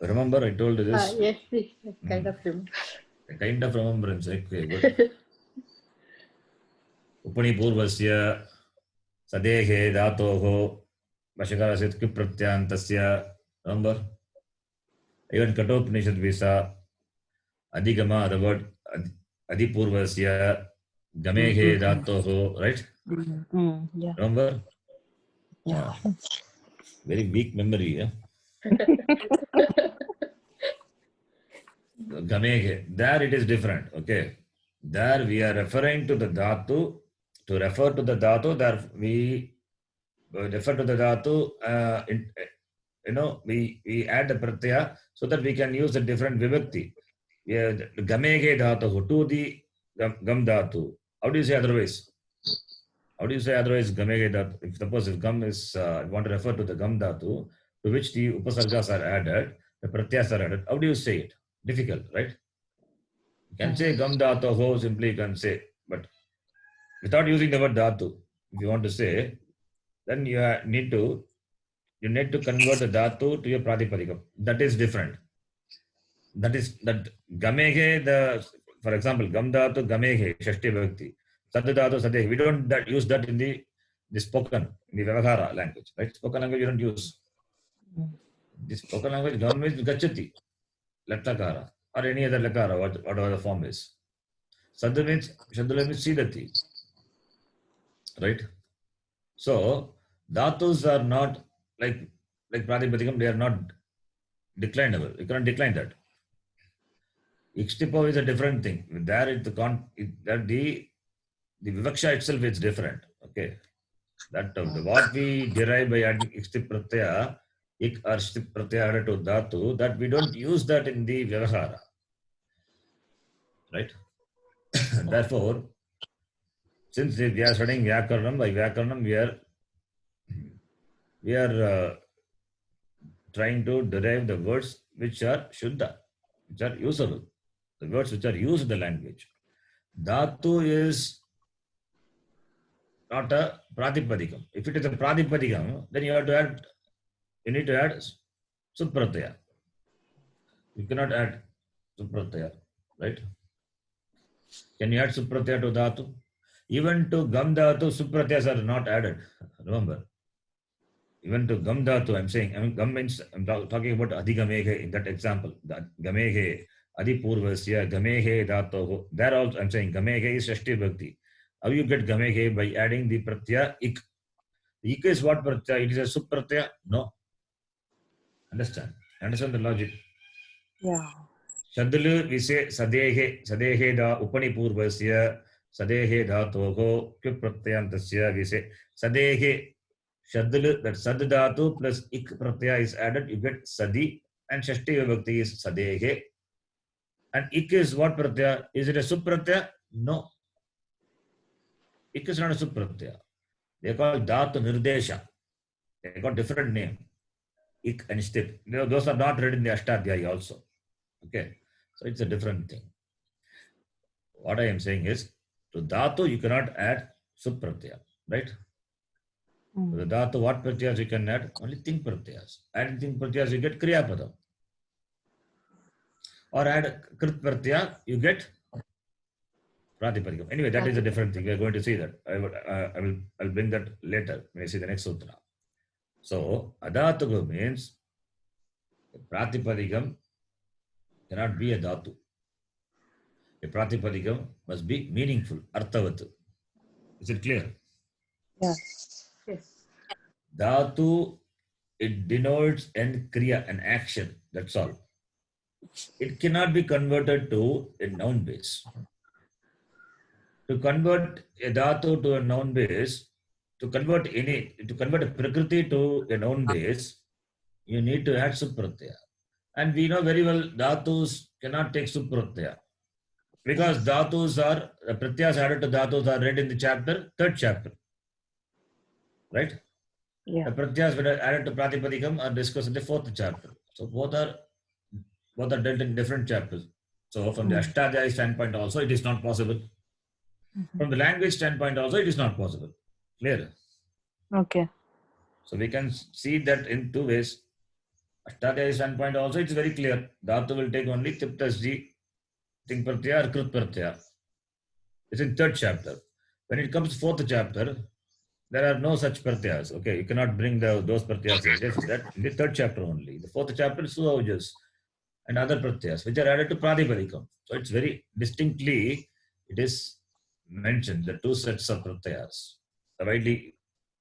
Remember, I told you this. Yes, please. Kind of remember. A kind of remembrance. Okay, good. Upanipurvasya sadehe dhatoho vashakarasit kiprtyantasya. Remember? Even Kathopanishad we saw adhigama, the word adhipurvasya gamehe dhatoho, right? Yeah. Remember? Yeah. Very weak memory. Yeah? Gamehe. There it is different. Okay. There we are referring to the dhatu. To refer to the dhatu, there we refer to the dhatu. We add the pratyaya so that we can use a different vibhakti. Gamege dhatu to the gam dhatu. How do you say otherwise? How do you say otherwise gamege dhatu? If suppose if gam is you want to refer to the gam dhatu to which the upasargas are added, the pratyas are added. How do you say it? Difficult, right? You can say gam dhatu ho, simply you can say, but without using the word dhatu, if you want to say, then you need to convert the dhatu to your pratipadikam. That is different. That gamege, for example, gam dhatu gamege, shashti bhakti. Sad dhatu sadeh. We don't use that in the spoken, in the Vyavahara language, right? Spoken language you don't use. The spoken language, gam is gachati, latlakara, or any other lakara, whatever the form is. Sadhu means sidati, right? So, dhatus are not like pratipadikam, they are not declinable. You cannot decline that. Ikstipo is a different thing. There, the vivaksha itself is different. Okay, that what we derive by adding ikstip pratyaya, ik or stip pratyaya to dhatu, that we don't use that in the vyavahara, right? Therefore, since we are studying vyakaranam, by vyakaranam we are trying to derive the words which are shuddha, which are usable, the words which are used in the language. Dhatu is not a pratipadikam. If it is a pratipadikam, then you need to add supratyaya. You cannot add supratyaya, right? Can you add supratyaya to dhatu? Even to gam dhatu, supratyas are not added. Remember, even to gam dhatu, gam means, I'm talking about adhigamege in that example. That gamege, adhipurvasya, gamege dhatu. There also I'm saying gamege is shashti bhakti. How you get gamege? By adding the pratyaya ik. Ik is what pratyaya? It is a supratyaya? No. Understand the logic? Yeah. Shadlu we say sadehe da upanipurvasya sadehe dhatoho kyu pratyantasya we say sadehe shadlu, that sad dhatu plus ik pratyaya is added, you get sadi, and shashti vibhakti is sadehe. And ik is what pratyaya? Is it a supratyaya? No. Ik is not a supratyaya. They call dhatu nirdesha. They got different name. Ik and stip. Those are not read in the Ashtadhyayi also. Okay. So it's a different thing. What I am saying is, to dhatu you cannot add supratyaya, right? To the dhatu, what pratyas you can add? Only ting pratyas. Adding ting pratyas you get kriya padam. Or add krit pratyaya, you get pratipadikam. Anyway, that is a different thing. We are going to see that. I'll bring that later when I see the next sutra. So adhatuga means pratipadikam cannot be a dhatu. A pratipadikam must be meaningful, arthavat. Is it clear? Yes. Dhatu, it denotes an kriya, an action. That's all. It cannot be converted to a noun base. To convert a dhatu to a noun base, to convert a prakriti to a noun base, you need to add supratyaya. And we know very well dhatus cannot take supratyaya. Because dhatus are, pratyas added to dhatus are read in the chapter, third chapter. Right? Yeah. The pratyas that are added to pratipadikam are discussed in the fourth chapter. So both are dealt in different chapters. So from the Ashtadhyayi standpoint also, it is not possible. From the language standpoint also, it is not possible. Clear? Okay. So we can see that in two ways. Ashtadhyayi standpoint also, it's very clear. Dhatu will take only tiptasji, ting pratyaya or krut pratyaya. It's in third chapter. When it comes to fourth chapter, there are no such pratyas. Okay, you cannot bring those pratyas here. Just that in the third chapter only. The fourth chapter is suaujas and other pratyas, which are added to pratipadikam. So it's very distinctly, it is mentioned the two sets of pratyas, the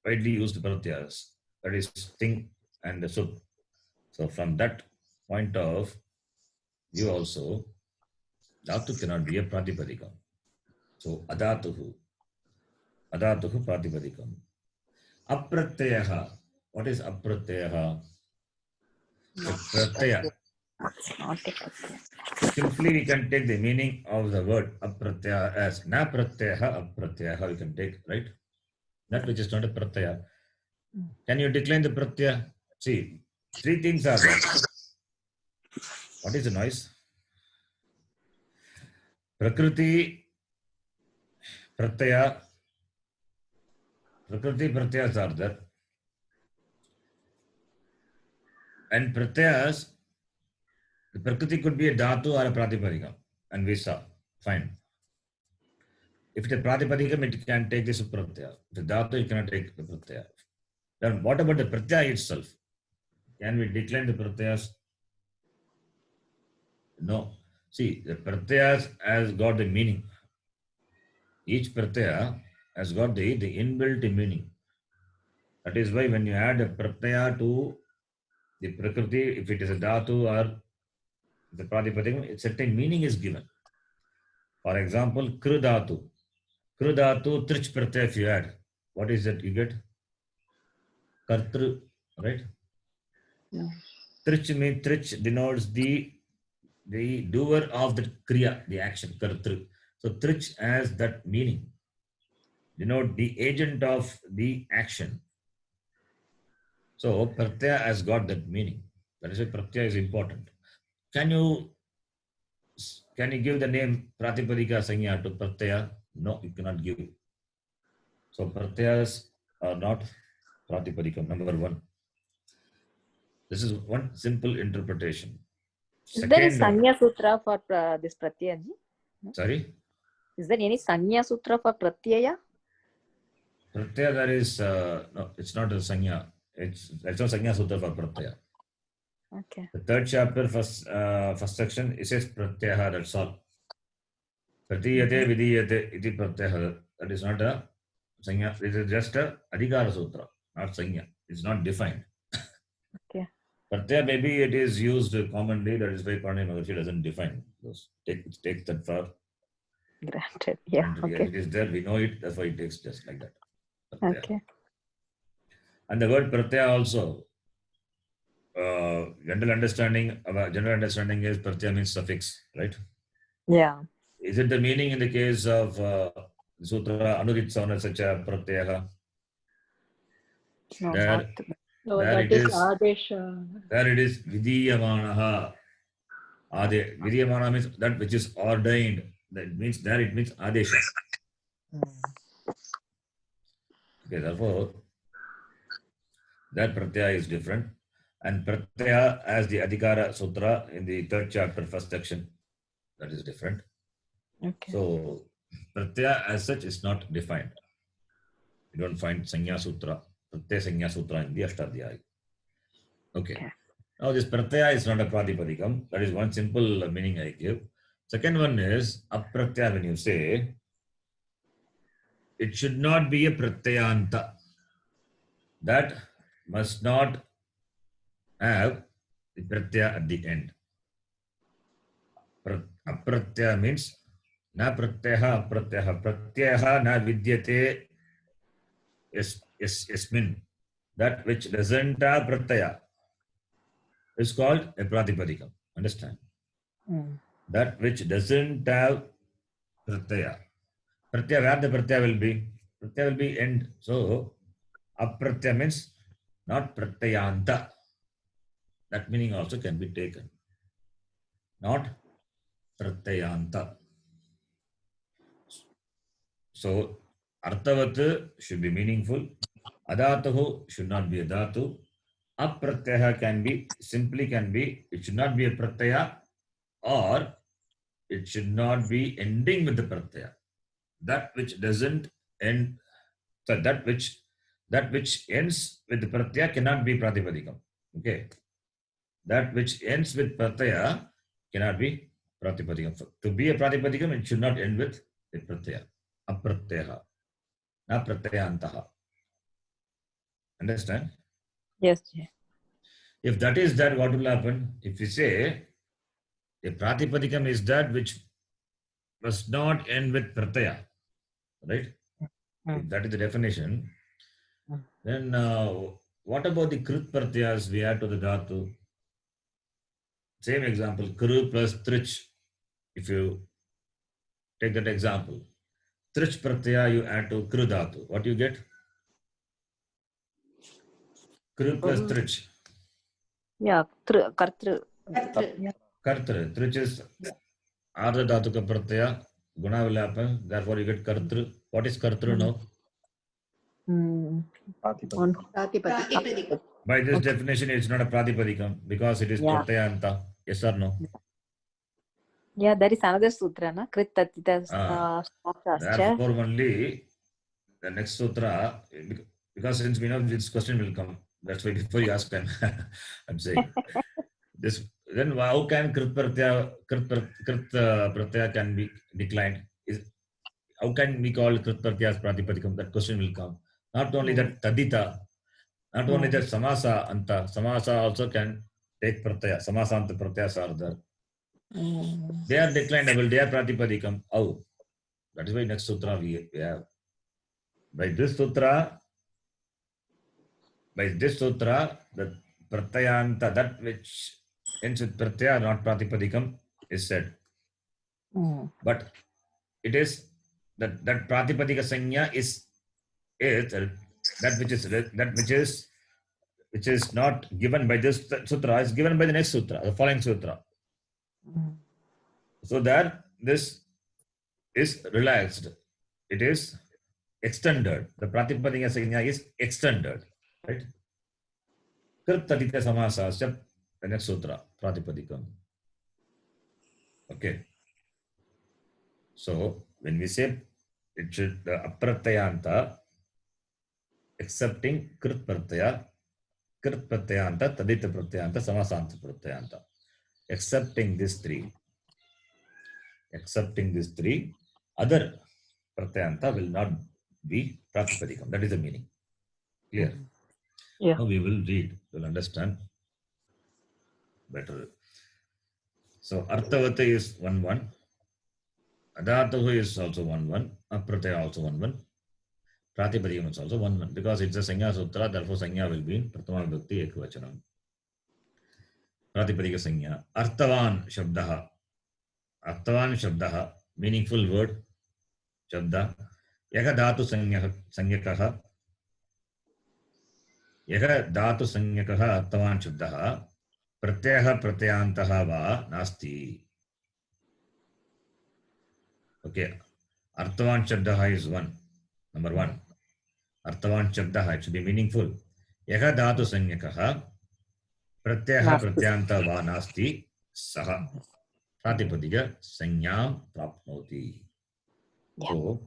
widely used pratyas, that is ting and the sub. So from that point of view also, dhatu cannot be a pratipadikam. So adatuhu pratipadikam. Apratyaha. What is apratyaha? Pratyaya. It's not a pratyaya. Simply we can take the meaning of the word apratyaya as na pratyaha apratyaha. We can take, right? That which is not a pratyaya. Can you decline the pratyaya? See, three things are there. What is the noise? Prakriti pratyaya. Prakriti pratyayas are there. And pratyayas, the prakriti could be a dhatu or a pratipadika. And we saw. Fine. If it is pratipadikam, it can take the supratyaya. If it is dhatu, it cannot take the pratyaya. Then what about the pratyaya itself? Can we decline the pratyayas? No. See, the pratyayas has got the meaning. Each pratyaya has got the inbuilt meaning. That is why when you add a pratyaya to the prakriti, if it is a dhatu or the pratipadikam, a certain meaning is given. For example, kru dhatu. Kru dhatu, trich pratyaya if you add. What is that you get? Kartru, right? Yeah. Trich denotes the doer of the kriya, the action, kartru. So trich has that meaning. Denote the agent of the action. So pratyaya has got that meaning. That is why pratyaya is important. Can you give the name pratipadika sanya to pratyaya? No, you cannot give. So pratyayas are not pratipadikam, number one. This is one simple interpretation. Is there any Second one. Sanya Sutra for this Pratyaya? Sorry? Is there any Sanya Sutra for Pratyaya? Pratyaya, there is, no, it's not a sanya. It's not sanya sutra for pratyaya. Okay. The third chapter, first section, it says pratyaya, that's all. Pratiyate vidiyate iti pratyaya. That is not a sanya. It is just a adhikara sutra, not sanya. It's not defined. Okay. Pratyaya, maybe it is used commonly. That is why Pandya Maharshi doesn't define those. It takes that for Granted. Yeah. granted. Okay. It is there. We know it. That's why it takes just like that. Pratyaya. Okay. And the word pratyaya also, general understanding is pratyaya means suffix, right? Yeah. Is it the meaning in the case of Sutra Anurit Savana Sacha Pratyaya? No, There, not. No, there that it is is. Adesha. There it is Vidiyamanaha. Vidiyamana means that which is ordained. That means there it means Adesha. Okay, therefore, that pratyaya is different. And pratyaya as the Adhikara Sutra in the third chapter, first section, that is different. Okay. So, pratyaya as such is not defined. You don't find Sanya Sutra, Pratyaya Sanya Sutra in the Ashtadhyayi. Okay. Now, this pratyaya is not a pratipadikam. That is one simple meaning I give. Second one is apratyaya when you say it should not be a pratyayanta. That must not have the pratyaya at the end. Apratyaya means na pratyaha apratyaha. Pratyaha na vidyate yasmin. That which doesn't have pratyaya is called a pratipadikam. Understand? That which doesn't have pratyaya. Pratyaya, where the pratyaya will be? Pratyaya will be end. So, apratyaya means not pratyayanta. That meaning also can be taken. Not pratyayanta. So, arthavat should be meaningful. Adatahu should not be a dhatu. Apratyaha can be, simply can be, it should not be a pratyaya, or it should not be ending with the pratyaya. That which doesn't end, so that which ends with the pratyaya cannot be pratipadikam. Okay. That which ends with pratyaya cannot be pratipadikam. To be a pratipadikam, it should not end with a pratyaya. Apratyaha. Na pratyayantaha. Understand? Yes. If that is that, what will happen? If we say a pratipadikam is that which must not end with pratyaya, right? If that is the definition, then what about the krit pratyas we add to the dhatu? Same example, kru plus trich. If you take that example, trich pratyaya you add to kru dhatu, what you get? Kru plus trich. Yeah. Kartru. Kartra. Trich is ardha dhatuka pratyaya. Guna will happen. Therefore, you get kartru. What is kartru now? Pratipadikam. By this definition, it's not a pratipadikam because it is Yeah. pratyayanta. Yes or no? Yeah, there is another sutra, na? Krit tatita Therefore, only the next sutra, because since we know this question will come, that's why before you ask, I'm saying this. Then how can krit pratyaya can be declined? How can we call krit pratyaya as pratipadikam? That question will come. Not only that tadita, not only that samasa anta, samasa also can take pratyaya. Samasa anta pratyas are there. They are declinable. They are pratipadikam. How? That is why next sutra we have. By this sutra, the pratyayanta, that which ends with pratyaya, not pratipadikam, is said. But it is that pratipadika sanya is that which is not given by this sutra is given by the next sutra, the following sutra. So that this is relaxed. It is extended. The pratipadika sanya is extended. Right? Kirtadita samasasya, the next sutra, pratipadikam. Okay. So when we say it should the apratyayanta, accepting krit pratyayanta, tadita pratyayanta, samasanta pratyayanta. Accepting these three, other pratyayanta will not be pratipadikam. That is the meaning. Clear? Yeah. Now we will read, we'll understand better. So arthavata is 1-1. Adhatahu is also 1-1. Apratyaya also 1-1. Pratipadikam is also 1-1. Because it's a Sanya Sutra, therefore Sanya will be in Prathama Vibhakti Ekvachanam. Pratipadika Sanya. Arthavan Shabdaha. Arthavan Shabdaha. Meaningful word. Shabda. Yaha Dhatu Sanyakaha. Yaha Dhatu Sanyakaha Arthavan Shabdaha. Pratyaha Pratyantaha va Nasti. Okay. Arthavan Shabdaha is 1. Number 1. Arthavan Shabdaha. It should be meaningful. Yaha Dhatu Sanyakaha. Pratyah pratyanta va nasti saha pratipadika sanyam prapnoti. So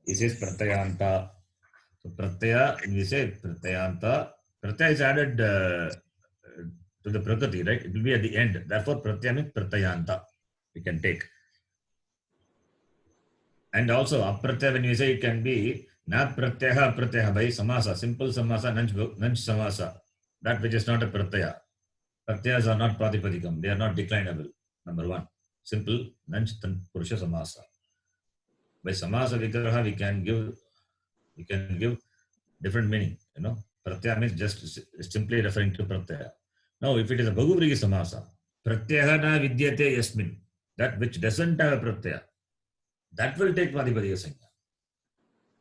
this is pratyanta. So pratyaya, when we say pratyanta, pratyaya is added to the prakriti, right? It will be at the end. Therefore, pratyaya means pratyanta. We can take. And also apratyaya, when you say, it can be na pratyaha apratyaha by samasa, simple samasa, nanch samasa, that which is not a pratyaya. Pratyas are not pratipadikam, they are not declinable. Number one, simple nanch purusha samasa. By samasa vigraha we can give different meaning. Pratyaya means just simply referring to pratyaya. Now, if it is a Bahuvrigi samasa, pratyaya na vidyate yasmin, that which doesn't have a pratyaya, that will take Pratipadika Sanya.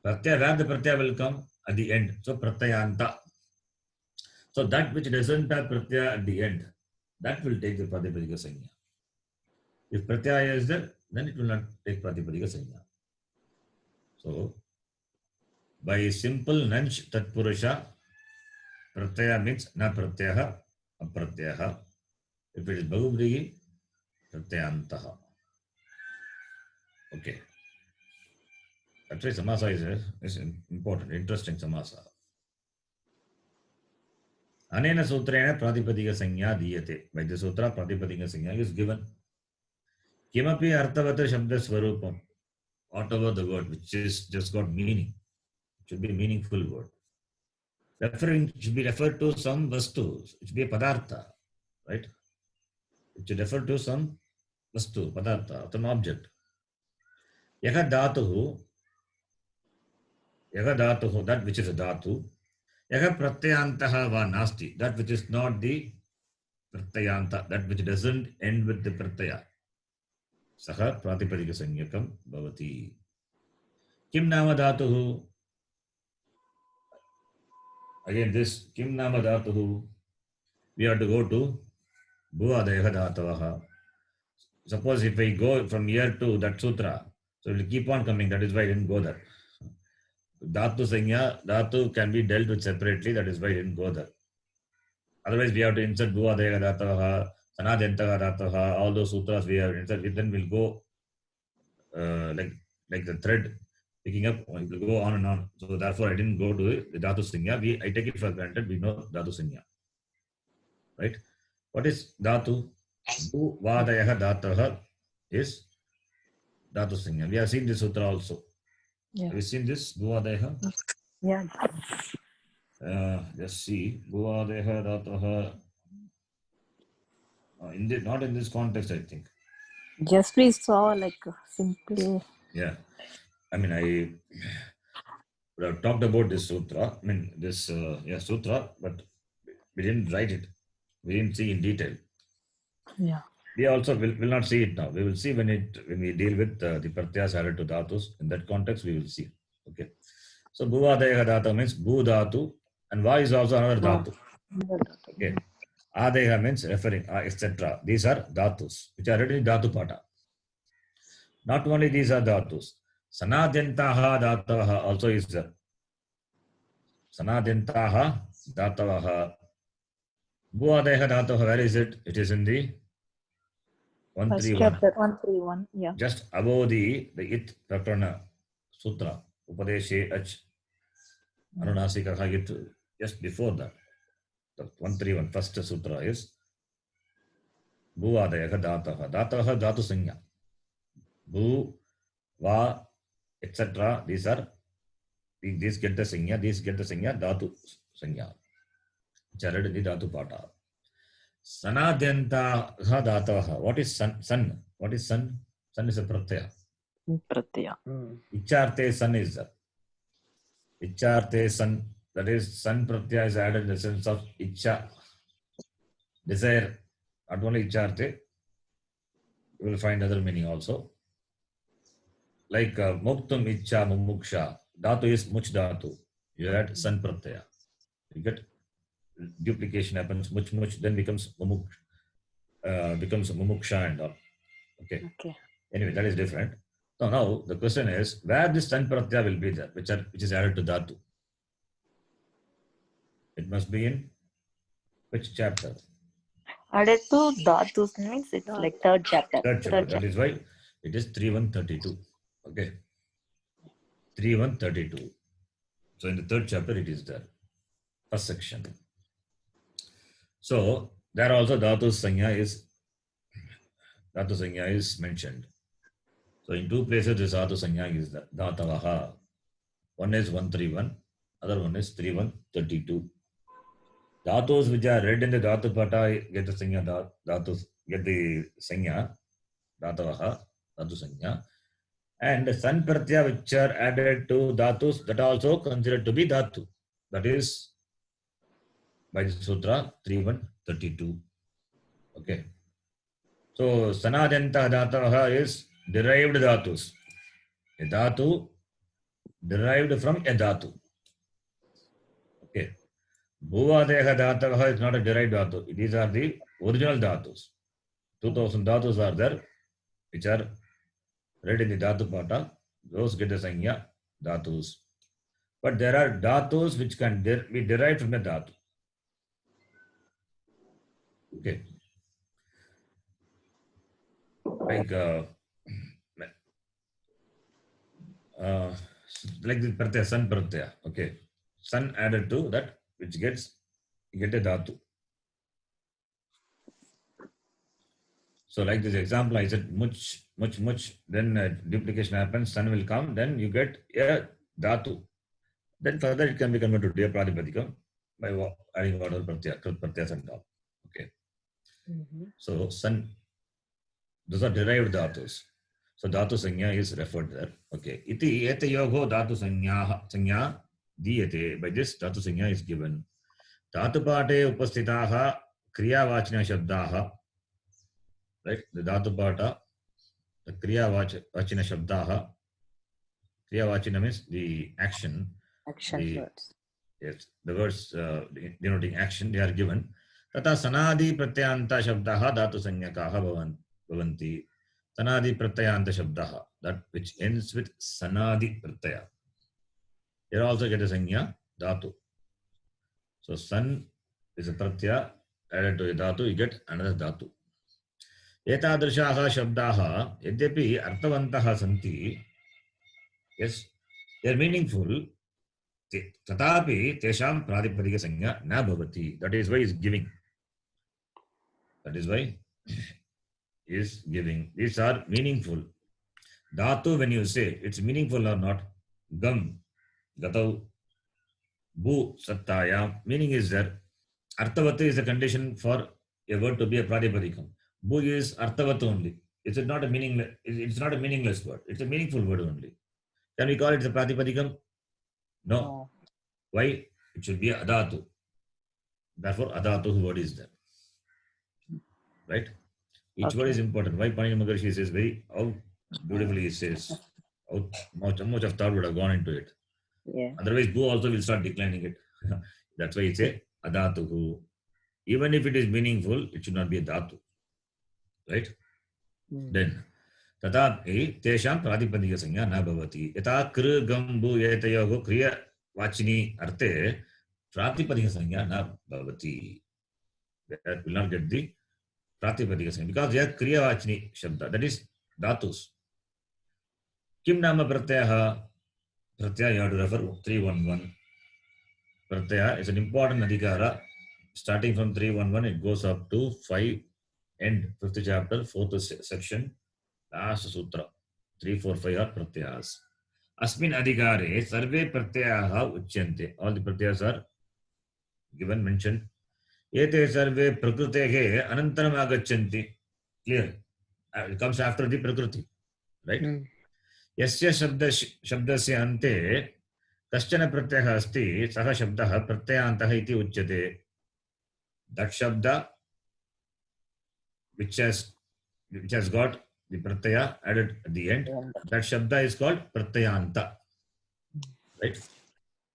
Pratyaya, where the pratyaya will come at the end. So pratyayanta. So that which doesn't have pratyaya at the end, that will take the Pratipadika Sanya. If pratyaya is there, then it will not take Pratipadika Sanya. So by simple nanch tatpurusha, pratyaya means na pratyaha, apratyaha. If it is Bahuvrigi, pratyayantaha. Okay. That's why samasa is important, interesting samasa. Anena sutrena pratipadika sanya diyate. By the sutra, pratipadika sanya is given. Kimapi artavata shabda swarupam. Whatever the word which is just got meaning. It should be a meaningful word. Should be referred to some vastu. It should be a padartha. Right? It should refer to some vastu, padartha, some object. Yaha dhatuhu, that which is a dhatu. Yaha pratyayantaha va nasti, that which is not the pratyayanta, that which doesn't end with the pratyaya. Saha pratipadika sanyakam bhavati. Kim nama dhatuhu? Again, this kim nama dhatuhu, we have to go to bhuvadaya dhatavaha. Suppose if we go from here to that sutra, so it will keep on coming. That is why I didn't go there. Dhatu sanya, dhatu can be dealt with separately. That is why I didn't go there. Otherwise, we have to insert bhuvadaya dhatavaha, sanadhyantaka dhatavaha, all those sutras we have inserted. Then we'll go like the thread picking up, it will go on and on. So therefore, I didn't go to the dhatu sanya. I take it for granted. We know dhatu sanya. Right? What is dhatu? Bhuvadayaha dhataha is dhatu sanya. We have seen this sutra also. Yeah. Have you seen this? Bhuvadayaha? Yeah. Just see. Bhuvadayaha dhataha. Not in this context, I think. Just we saw like simply. Yeah. I mean, I would have talked about this sutra. I mean, this sutra, but we didn't write it. We didn't see in detail. Yeah. We also will not see it now. We will see when we deal with the pratyas added to dhatus. In that context, we will see. Okay. So bhuvadaya dhatu means bhu dhatu, and va is also another dhatu. Okay. Adeha means referring, etc. These are dhatus, which are written in dhatu pata. Not only these are dhatus. Sanadyantaha dhatavaha also is there. Sanadyantaha dhatavaha. Bhuvadaya dhataha, where is it? It is in the First 131. chapter 131. Yeah. Just above the it prakarana sutra, upadeshe ach anunasikaha it, just before that, the 131 first sutra is bhuvadaya dhataha. Dhataha dhatu sanya. Bhu, va, etc. These get the sanya, dhatu sanya. Which are read in the dhatu pata. Sanadyantaha dhataha. What is sun? What is sun? Sun is a pratyaya. Pratyaya. Icharte sun is there. Icharte sun, that is sun pratyaya is added in the sense of icha, desire. Not only icharte, you will find other meaning also. Like muktum icha mumuksha. Dhatu is much dhatu. You add sun pratyaya. You get duplication happens, much, then becomes mumuksha and all. Okay. Anyway, that is different. So now the question is, where this sun pratyaya will be there, which is added to dhatu? It must be in which chapter? Added to dhatus means it's like third chapter. Third chapter. That is why it is 3132. Okay. 3132. So in the third chapter it is there. First section. So there also dhatu sanya is mentioned. So in two places, this Dhatu Sanya is the Dhatavaha. One is 131, other one is 3132. Dhatus which are read in the Dhatu Pata get the Sanya, Dhatus get the Sanya, Dhatavaha, Dhatu Sanya. And San Pratyaya which are added to Dhatus, that also considered to be Dhatu. That is by the Sutra 3132. Okay. So Sanadhyanta Dhatavaha is derived Dhatus. A Dhatu derived from a Dhatu. Okay. Bhuvadeha Dhatavaha is not a derived Dhatu. These are the original Dhatus. 2000 Dhatus are there, which are read in the Dhatu Pata. Those get the Sanya Dhatus. But there are Dhatus which can be derived from a Dhatu. Okay. Like like the Pratyaya, San Pratyaya. Okay. Sun added to that, which get a Dhatu. So like this example, I said much, then duplication happens, sun will come, then you get a Dhatu. Then further it can be converted to a Pradipadikam by adding whatever Pratyaya, Krut Pratyas and all. Okay. So sun, those are derived Dhatus. So Dhatu Sanya is referred there. Okay. Iti ete yogo Dhatu Sanya diyate. By this Dhatu Sanya is given. Dhatu Pate upastitaha Kriya Vachina Shabdaha. Right? The Dhatu Pata, the Kriya Vachina Shabdaha. Kriya Vachina means the action. Action words. Yes, the words denoting action, they are given. Tata Sanadi Pratyanta Shabdaha Dhatu Sanyakaha Bhavanti. Sanadi Pratyanta Shabdaha, that which ends with Sanadi Pratyaya. Here also get a Sanya Dhatu. So San is a Pratyaya, added to a Dhatu, you get another Dhatu. Etadrishaha Shabdaha, Yadyapi Arthavantaha Santi. Yes, they are meaningful. Tatapi Tesham Pradipadika Sanya Na Bhavati. That is why he is giving. That is why he is giving. These are meaningful. Dhatu, when you say it's meaningful or not, Gam, Gatau, Bu, Sattaya, meaning is there. Arthavati is a condition for a word to be a Pradipadikam. Bu is Arthavat only. It's not a meaningless word. It's a meaningful word only. Can we call it the Pradipadikam? No. Why? It should be Adhatu. Therefore, Adhatu word is there. Right? Each word is important. Why Panini Maharshi says how beautifully he says. How much of thought would have gone into it. Yeah. Otherwise, Bu also will start declining it. That's why he says Adhatu. Even if it is meaningful, it should not be a Dhatu. Right? Then, Tatapi Tesham Pradipadika Sanya Na Bhavati. Yata Kru Gambu Yetayogo Kriya Vachini Arte Pratipadika Sanya Na Bhavati. That will not get the Pratipadika Sanya because they are Kriya Vachini Shabda. That is Dhatus. Kim Nama Pratyaya? Pratyaya you have to refer 311. Pratyaya is an important adhikara. Starting from 311, it goes up to 5 end 5th chapter, 4th section, last sutra. 3, 4, 5 are pratyayas. Asmin adhikare sarve pratyayaha uchyante. All the pratyayas are given, mentioned. Ete sarve prakrutehe anantaram agachanti. Clear. It comes after the prakriti. Right? Yasya shabdasya ante kaschana pratyaha asti saha shabdaha pratyayantaha iti uchyate. That shabda which has got the pratyaya added at the end, that shabda is called pratyayanta. Right?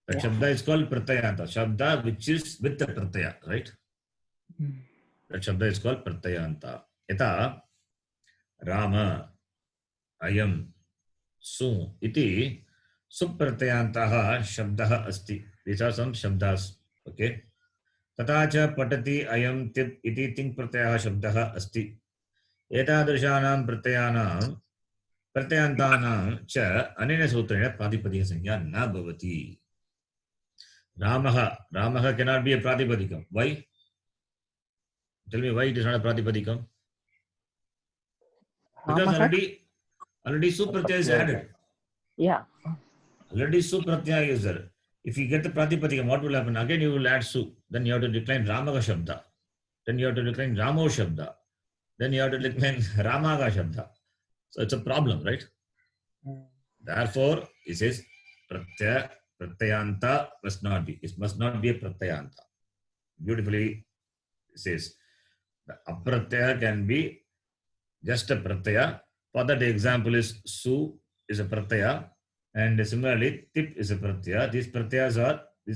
That shabda is called pratyayanta. Shabda which is with the pratyaya. Right? That shabda is called pratyayanta. Yata Rama Ayam Su iti Supratyayantaha Shabdaha Asti. These are some shabdas. Okay? Tatacha Patati Ayam Tip iti Ting Pratyaha Shabdaha Asti. Etadrishanam Pratyayantanam cha Anena Sutrena Pradipadika Sanya Na Bhavati. Ramaha cannot be a Pradipadikam. Why? Tell me why it is not a Pradipadikam? Because Already su pratyaya is added. Yeah. Already su pratyaya is there. If you get the pratipadikam, what will happen? Again you will add su. Then you have to decline Ramaga Shabda. Then you have to decline Ramo Shabda. Then you have to decline Ramaga Shabda. So it's a problem, right? Therefore, it says pratyayanta must not be. It must not be a pratyayanta. Beautifully it says the apratyaya can be just a pratyaya. For that, the example is su is a pratyaya, and similarly tip is a pratyaya. These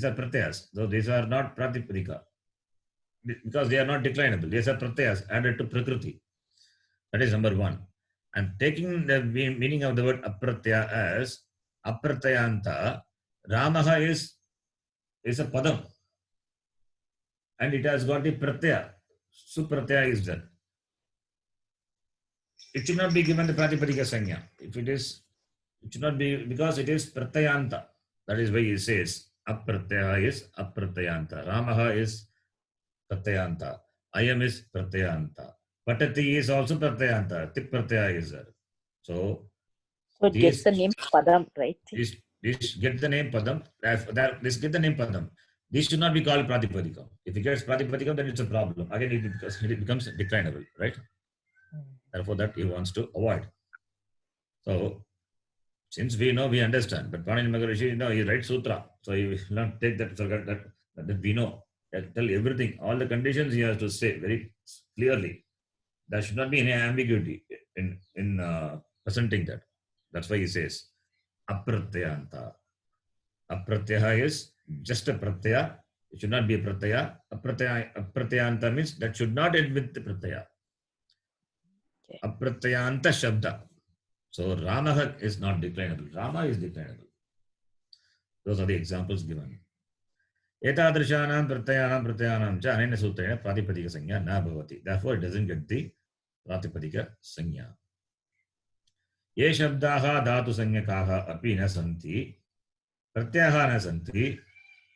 are pratyayas. So these are not pratipadika because they are not declinable. These are pratyayas added to prakriti. That is number one. I'm taking the meaning of the word apratyaya as apratyayanta. Ramaha is a padam, and it has got the pratyaya. Supratyaya is there. It should not be given the pratipadika sanya. If it is, it should not be because it is pratyayanta. That is why he says apratyaya is apratyayanta. Ramaha is pratyayanta. Ayam is pratyayanta. Patati is also pratyayanta. Tip pratyaya is there. So So it gets these the name Padam, right? this get the name padam. This get the name padam. This should not be called pratipadikam. If it gets pratipadikam, then it's a problem. Again, it becomes declinable, right? Therefore, that he wants to avoid. So, since we understand, but Panini Maharishi, he writes sutra, so he will not take that, forget that we know. That tell everything, all the conditions he has to say very clearly. There should not be any ambiguity in presenting that. That's why he says apratyayanta. Apratyaya is just a pratyaya. It should not be a pratyaya. Apratyayanta means that should not end with the pratyaya. Okay. Apratyayanta shabda. So Ramaha is not declinable. Rama is declinable. Those are the examples given. Etadrishanam pratyayanam cha anena sutrena pratipadika sanya na bhavati. Therefore, it doesn't get the pratipadika sanya. Ye shabdaha dhatu sanyakaha api na santi. Pratyaha na santi.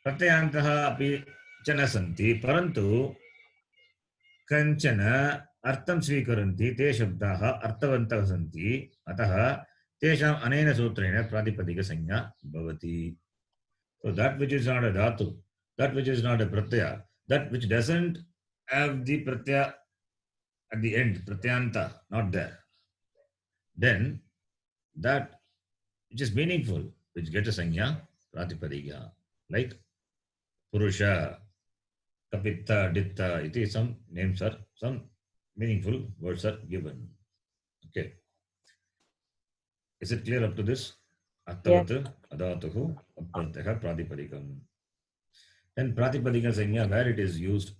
Pratyayantaha api cha na santi. Parantu kanchana artam swikaranti te shabdaha artavantah santi. Ataha tesham anena sutrena pratipadika sanya bhavati. So that which is not a dhatu, that which is not a pratyaya, that which doesn't have the pratyaya at the end, pratyanta, not there, then that which is meaningful, which gets a sanya, pratipadika, like purusha, kapita, ditta, it is some names are, some meaningful words are given. Okay. Is it clear up to this? Yes. Attavat, adatuhu, apratyaha, pratipadikam. Then pratipadika sanya, where it is used,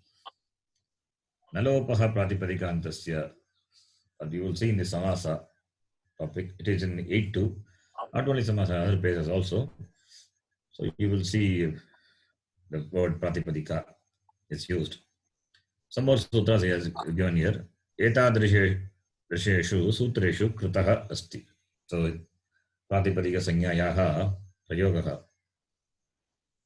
Nalopaha Pratipadikantasya, and you will see in the Samasa topic, it is in 8.2, not only Samasa, other pages also. So you will see the word Pratipadika is used. Some more sutras he has given here. Etadrishe Risheshu Sutreshu Kritaha Asti. So Pratipadika Sanyayaha Prayogaha.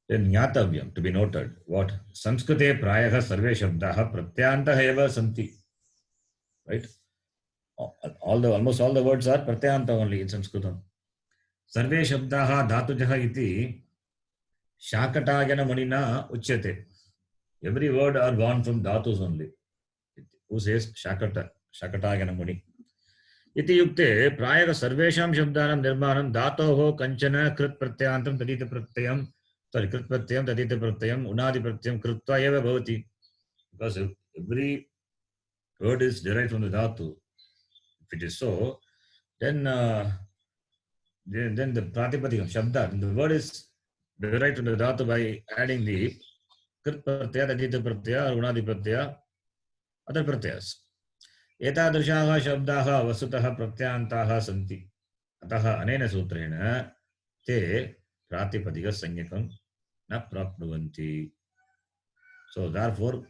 Then Nyatavyam, to be noted, what? Samskrite Prayaha Sarve Shabdaha Pratyantaha Eva Santi. Right? Almost all the words are pratyanta only in Sanskritam. Sarve shabdaha dhatujaha iti shakatagana munina uchyate. Every word are born from dhatus only. Who says shakatagana muni? Iti yukte prayaga sarvesham shabdanam nirmanam dhatoho kanchana krit pratyantam tadita pratyam krit pratyam tadita pratyam unadi pratyam kritva eva bhavati. Because every word is derived from the dhatu. If it is so, then the pratipadikam shabda, the word is derived from the dhatu by adding the krit pratyaya, tadita pratyaya, or unadi pratyaya, other pratyayas. Etadrishaha shabdaha vasutaha pratyantaha santi. Ataha anena sutrena te pratipadika sanyakam na prapnuvanti. So therefore,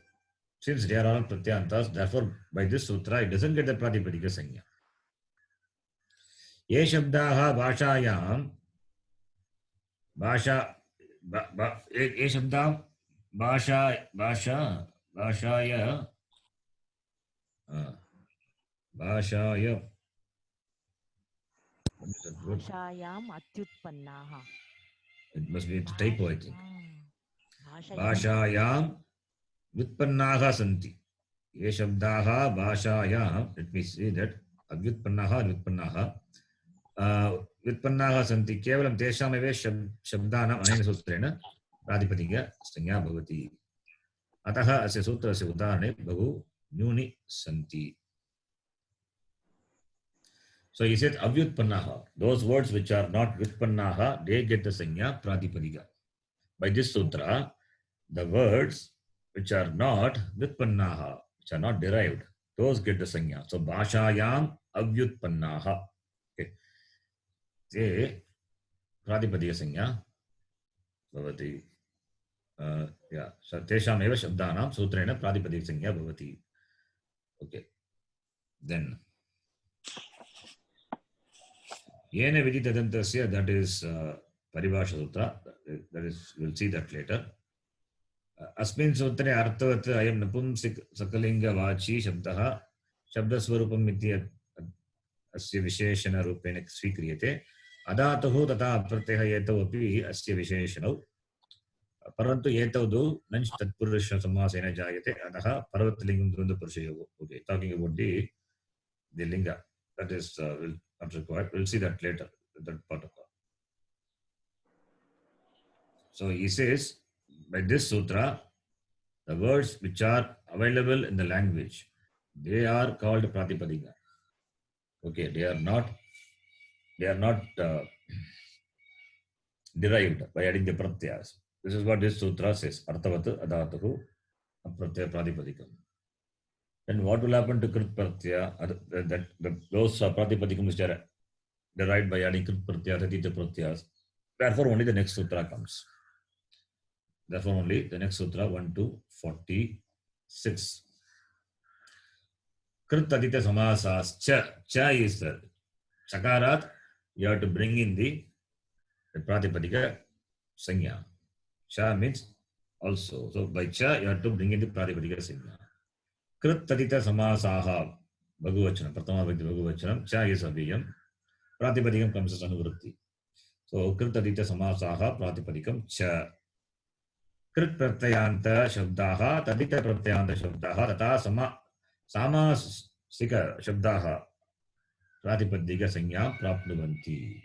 since they are all pratyantas, therefore by this sutra it doesn't get the pratipadika sanya. Ye shabdaha bhashayam भाषा ये शब्द भाषा भाषा भाषाय भाषाय भाषायाम् अत्युत्पन्नाः It must be a typo, I think. भाषायां Bhashayam vyutpannaha santi. Ye shabdaha bhashayam, let me see that. Avyutpannaha, vyutpannaha. Vyutpannaha santi. Kevalam tesham eve shabdanam anena sutrena pradipadiga sanya bhavati. Ataha asya sutrasya udarane bhagu nyuni santi. So he said avyutpannaha. Those words which are not vyutpannaha, they get the sanya pradipadiga. By this sutra, the words which are not vyutpannaha, which are not derived, those get the sanya. So bhashayam avyutpannaha. Okay. Te pradipadiga sanya bhavati. Yeah. So tesham eva shabdanam sutrena pradipadiga sanya bhavati. Okay. Then yena viditadantasya, that is paribhasha sutra. That is, we'll see that later. अस्मिन् सूत्रे अर्थवत् अयं नपुंसक सकलिङ्गवाची शब्दः शब्दस्वरूपम् इति अस्य विशेषणरूपेण स्वीक्रियते अधातुः तथा अप्रत्ययः एतौ अपि अस्य विशेषणौ परन्तु एतौ द्वौ नञ् तत्पुरुषसमासेन जायते अतः पर्वतलिङ्गं द्वन्द्वपुरुषयोः. Okay, talking about the linga, that is will not required. We'll see that later, that part of it. So he says, by this sutra, the words which are available in the language, they are called pratipadika. Okay, they are not derived by adding the pratyas. This is what this sutra says. Arthavat adhatuhu apratyaya pratipadikam. Then what will happen to krit pratyaya? Those pratipadikam which are derived by adding krit pratyaya, tadita pratyas. Therefore, only the next sutra comes. Therefore, only the next sutra 1 to 46. Krit adita samasas cha is the chakarat. You have to bring in the pratipadika sanya. Cha means also. So by cha you have to bring in the pratipadika sanya. Krit adita samasaha bhagavachanam. Pratama bhakti bhagavachanam. Cha is aviyam. Pratipadikam comes as anuvritti. So krit adita samasaha pratipadikam cha. Krit pratyayanta shabdaha tadita pratyayanta shabdaha tata samasika shabdaha pratipadika sanya prapnuvanti.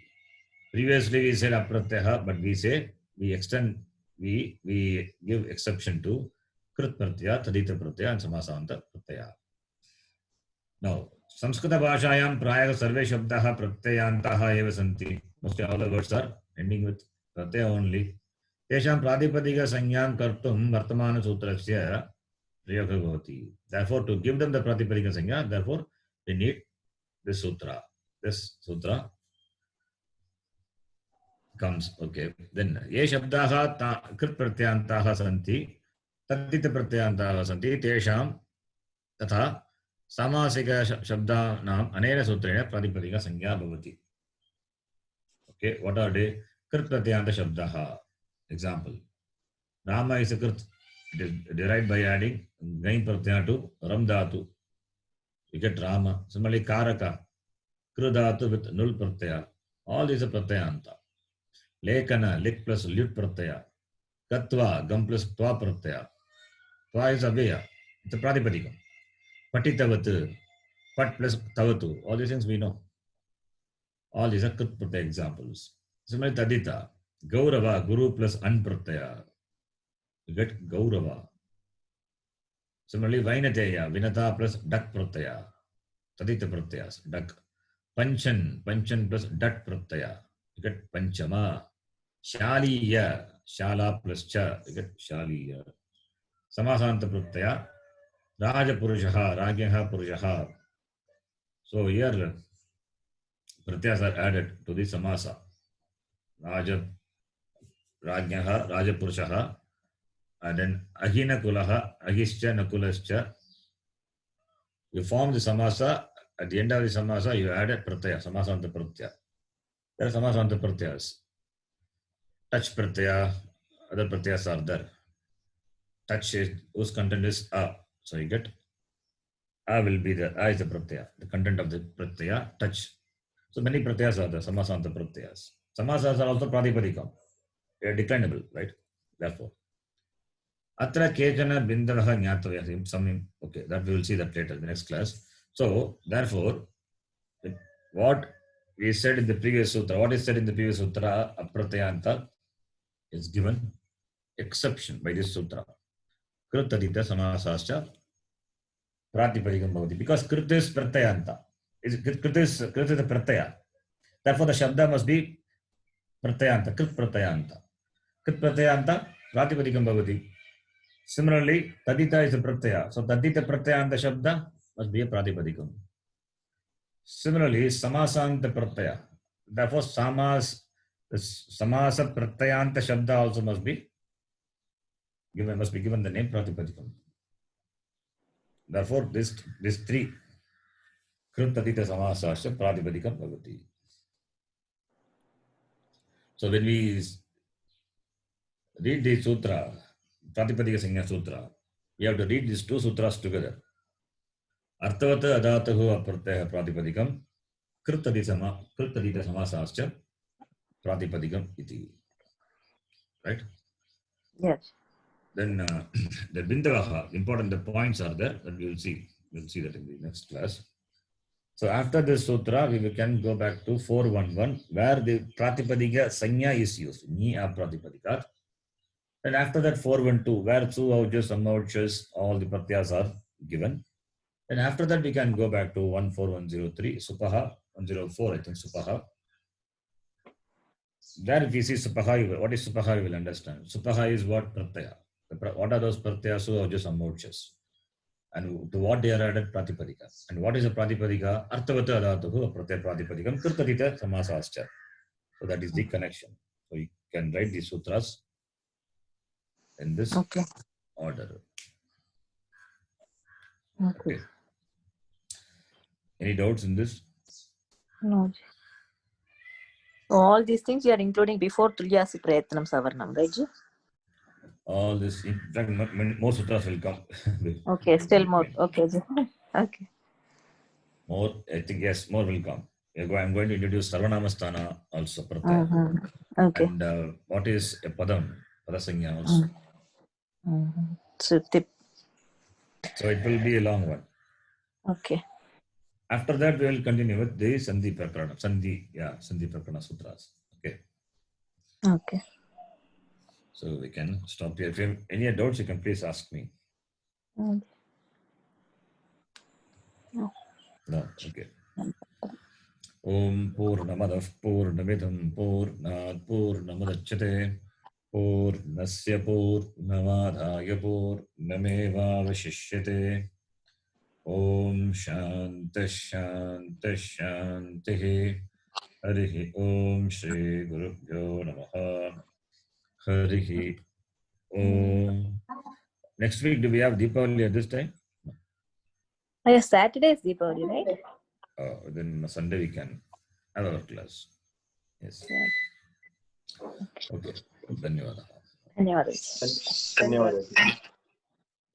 Previously we said apratyaha, but we say we extend, we give exception to krit pratyaya, tadita pratyaya and samasanta pratyaya. Now, Samskrita bhashayam prayah sarve shabdaha pratyayantaha eva santi. Mostly all the words are ending with pratyaya only. Tesham pratipadika sanyam kartum vartamana sutrasya prayoga bhavati. Therefore, to give them the pratipadika sanya, therefore, we need this sutra. This sutra comes. Okay. Then, ye shabdaha krit pratyantaha santi, tadita pratyantaha santi, tesham tatha samasika shabdanam anena sutrena pratipadika sanya bhavati. Okay. What are they? Krit pratyanta shabdaha. Example. Rama is a krit. It is derived by adding gain pratyaya to ram dhatu. You get Rama. Similarly, karaka. Kru dhatu with nul pratyaya. All these are pratyanta. Lekana, lik plus lut pratyaya. Katva, gam plus tva pratyaya. Tva is avya. It's a pratipadikam. Patitavatu, pat plus tavatu. All these things we know. All these are krit pratyaya examples. Similarly, tadita. Gaurava, guru plus an pratyaya. You get gaurava. Similarly, vainateya, vinata plus dak pratyaya. Tadita pratyayas, dak. Panchan, panchan plus dat pratyaya. You get panchama. Shaliya, shala plus cha. You get shaliya. Samasanta pratyaya. Raja purushaha, rajyaha purushaha. So here pratyas are added to the samasa. Raja, rajyaha, raja purushaha. And then ahina kulaha, ahischa, nakulascha. You form the samasa. At the end of the samasa, you add a pratyaya, samasanta pratyaya. There are samasanta pratyayas. Touch pratyaya, other pratyayas are there. Touch is, whose content is a. So you get a will be the a is the pratyaya, the content of the pratyaya, touch. So many pratyas are there, samasanta pratyas. Samasas are also pratipadikam. They are declinable, right? Therefore, atra kechana bindavaha jnatavya. Something, okay, that we will see that later in the next class. So, therefore, what we said in the previous sutra, what is said in the previous sutra, apratyanta, is given exception by this sutra. Kritadita samasascha pratipadikam bhavati. Because krit is pratyanta. Krit is the pratyaya. Therefore, the shabda must be pratyanta, krit pratyanta. Krit pratyanta pratipadikam bhavati. Similarly, tadita is a pratyaya. So, tadita pratyanta shabda must be a pratipadikam. Similarly, samasanta pratyaya. Therefore, samasa pratyanta shabda also must be given the name pratipadikam. Therefore, this three krit tadita samasasya pratipadikam bhavati. So when we read the sutra, Pratipadika Sanya Sutra, we have to read these two sutras together. Artavata adatahu apratyaya pratipadikam kritadita samasascha pratipadikam iti. Right? Yes. Then the bindavaha, important the points are there that we will see. We'll see that in the next class. So after this sutra, we can go back to 411 where the pratipadika sanya is used. Ni apratipadika. And after that 412 where two avjas, samavjas, all the pratyas are given. And after that we can go back to 14103 Supaha, 104 I think Supaha. There if you see Supaha, what is Supaha you will understand. Supaha is what pratyaya. What are those pratyas, su avjas, samavjas? And to what they are added pratipadika. And what is a pratipadika? Artavata adatuhu pratyaya pratipadikam kirtadita samasascha. So that is the connection. So you can write these sutras in this order. Okay. Any doubts in this? No. So all these things you are including before Tulyasi Prayatnam Savarnam, right? Ji? All this, in fact, more sutras will come. Okay, still more. Okay. Ji. Okay. More, I think, yes, more will come. I'm going to introduce Sarvanamasthana also, pratyaya. Okay. And what is a padam? Padasanya also. So, So it will be a long one. okay. After that, we will continue with the Sandhi Prakarana. Sandhi Prakarana Sutras. Okay. Okay. So we can stop here. If you have any doubts, you can please ask me. No. No, okay. Om Purnamadah Purnamidam Purnat Purnamadachyate Purnasya Purnamadhaya Purnamevavashishyate Om Shanti Shanti Shanti Harihi Om Shri Gurubhyo Namaha Harihi Om. Next week, do we have Deepavali at this time? Oh, yes, Saturday is Deepavali, right? Then Sunday we can have our class. Yes. Okay. Dhanyawada. Dhanyawad. ಧನ್ಯವಾದ.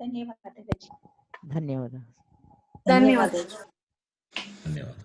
ಧನ್ಯವಾದ. ಧನ್ಯವಾದ. Dhanyawada.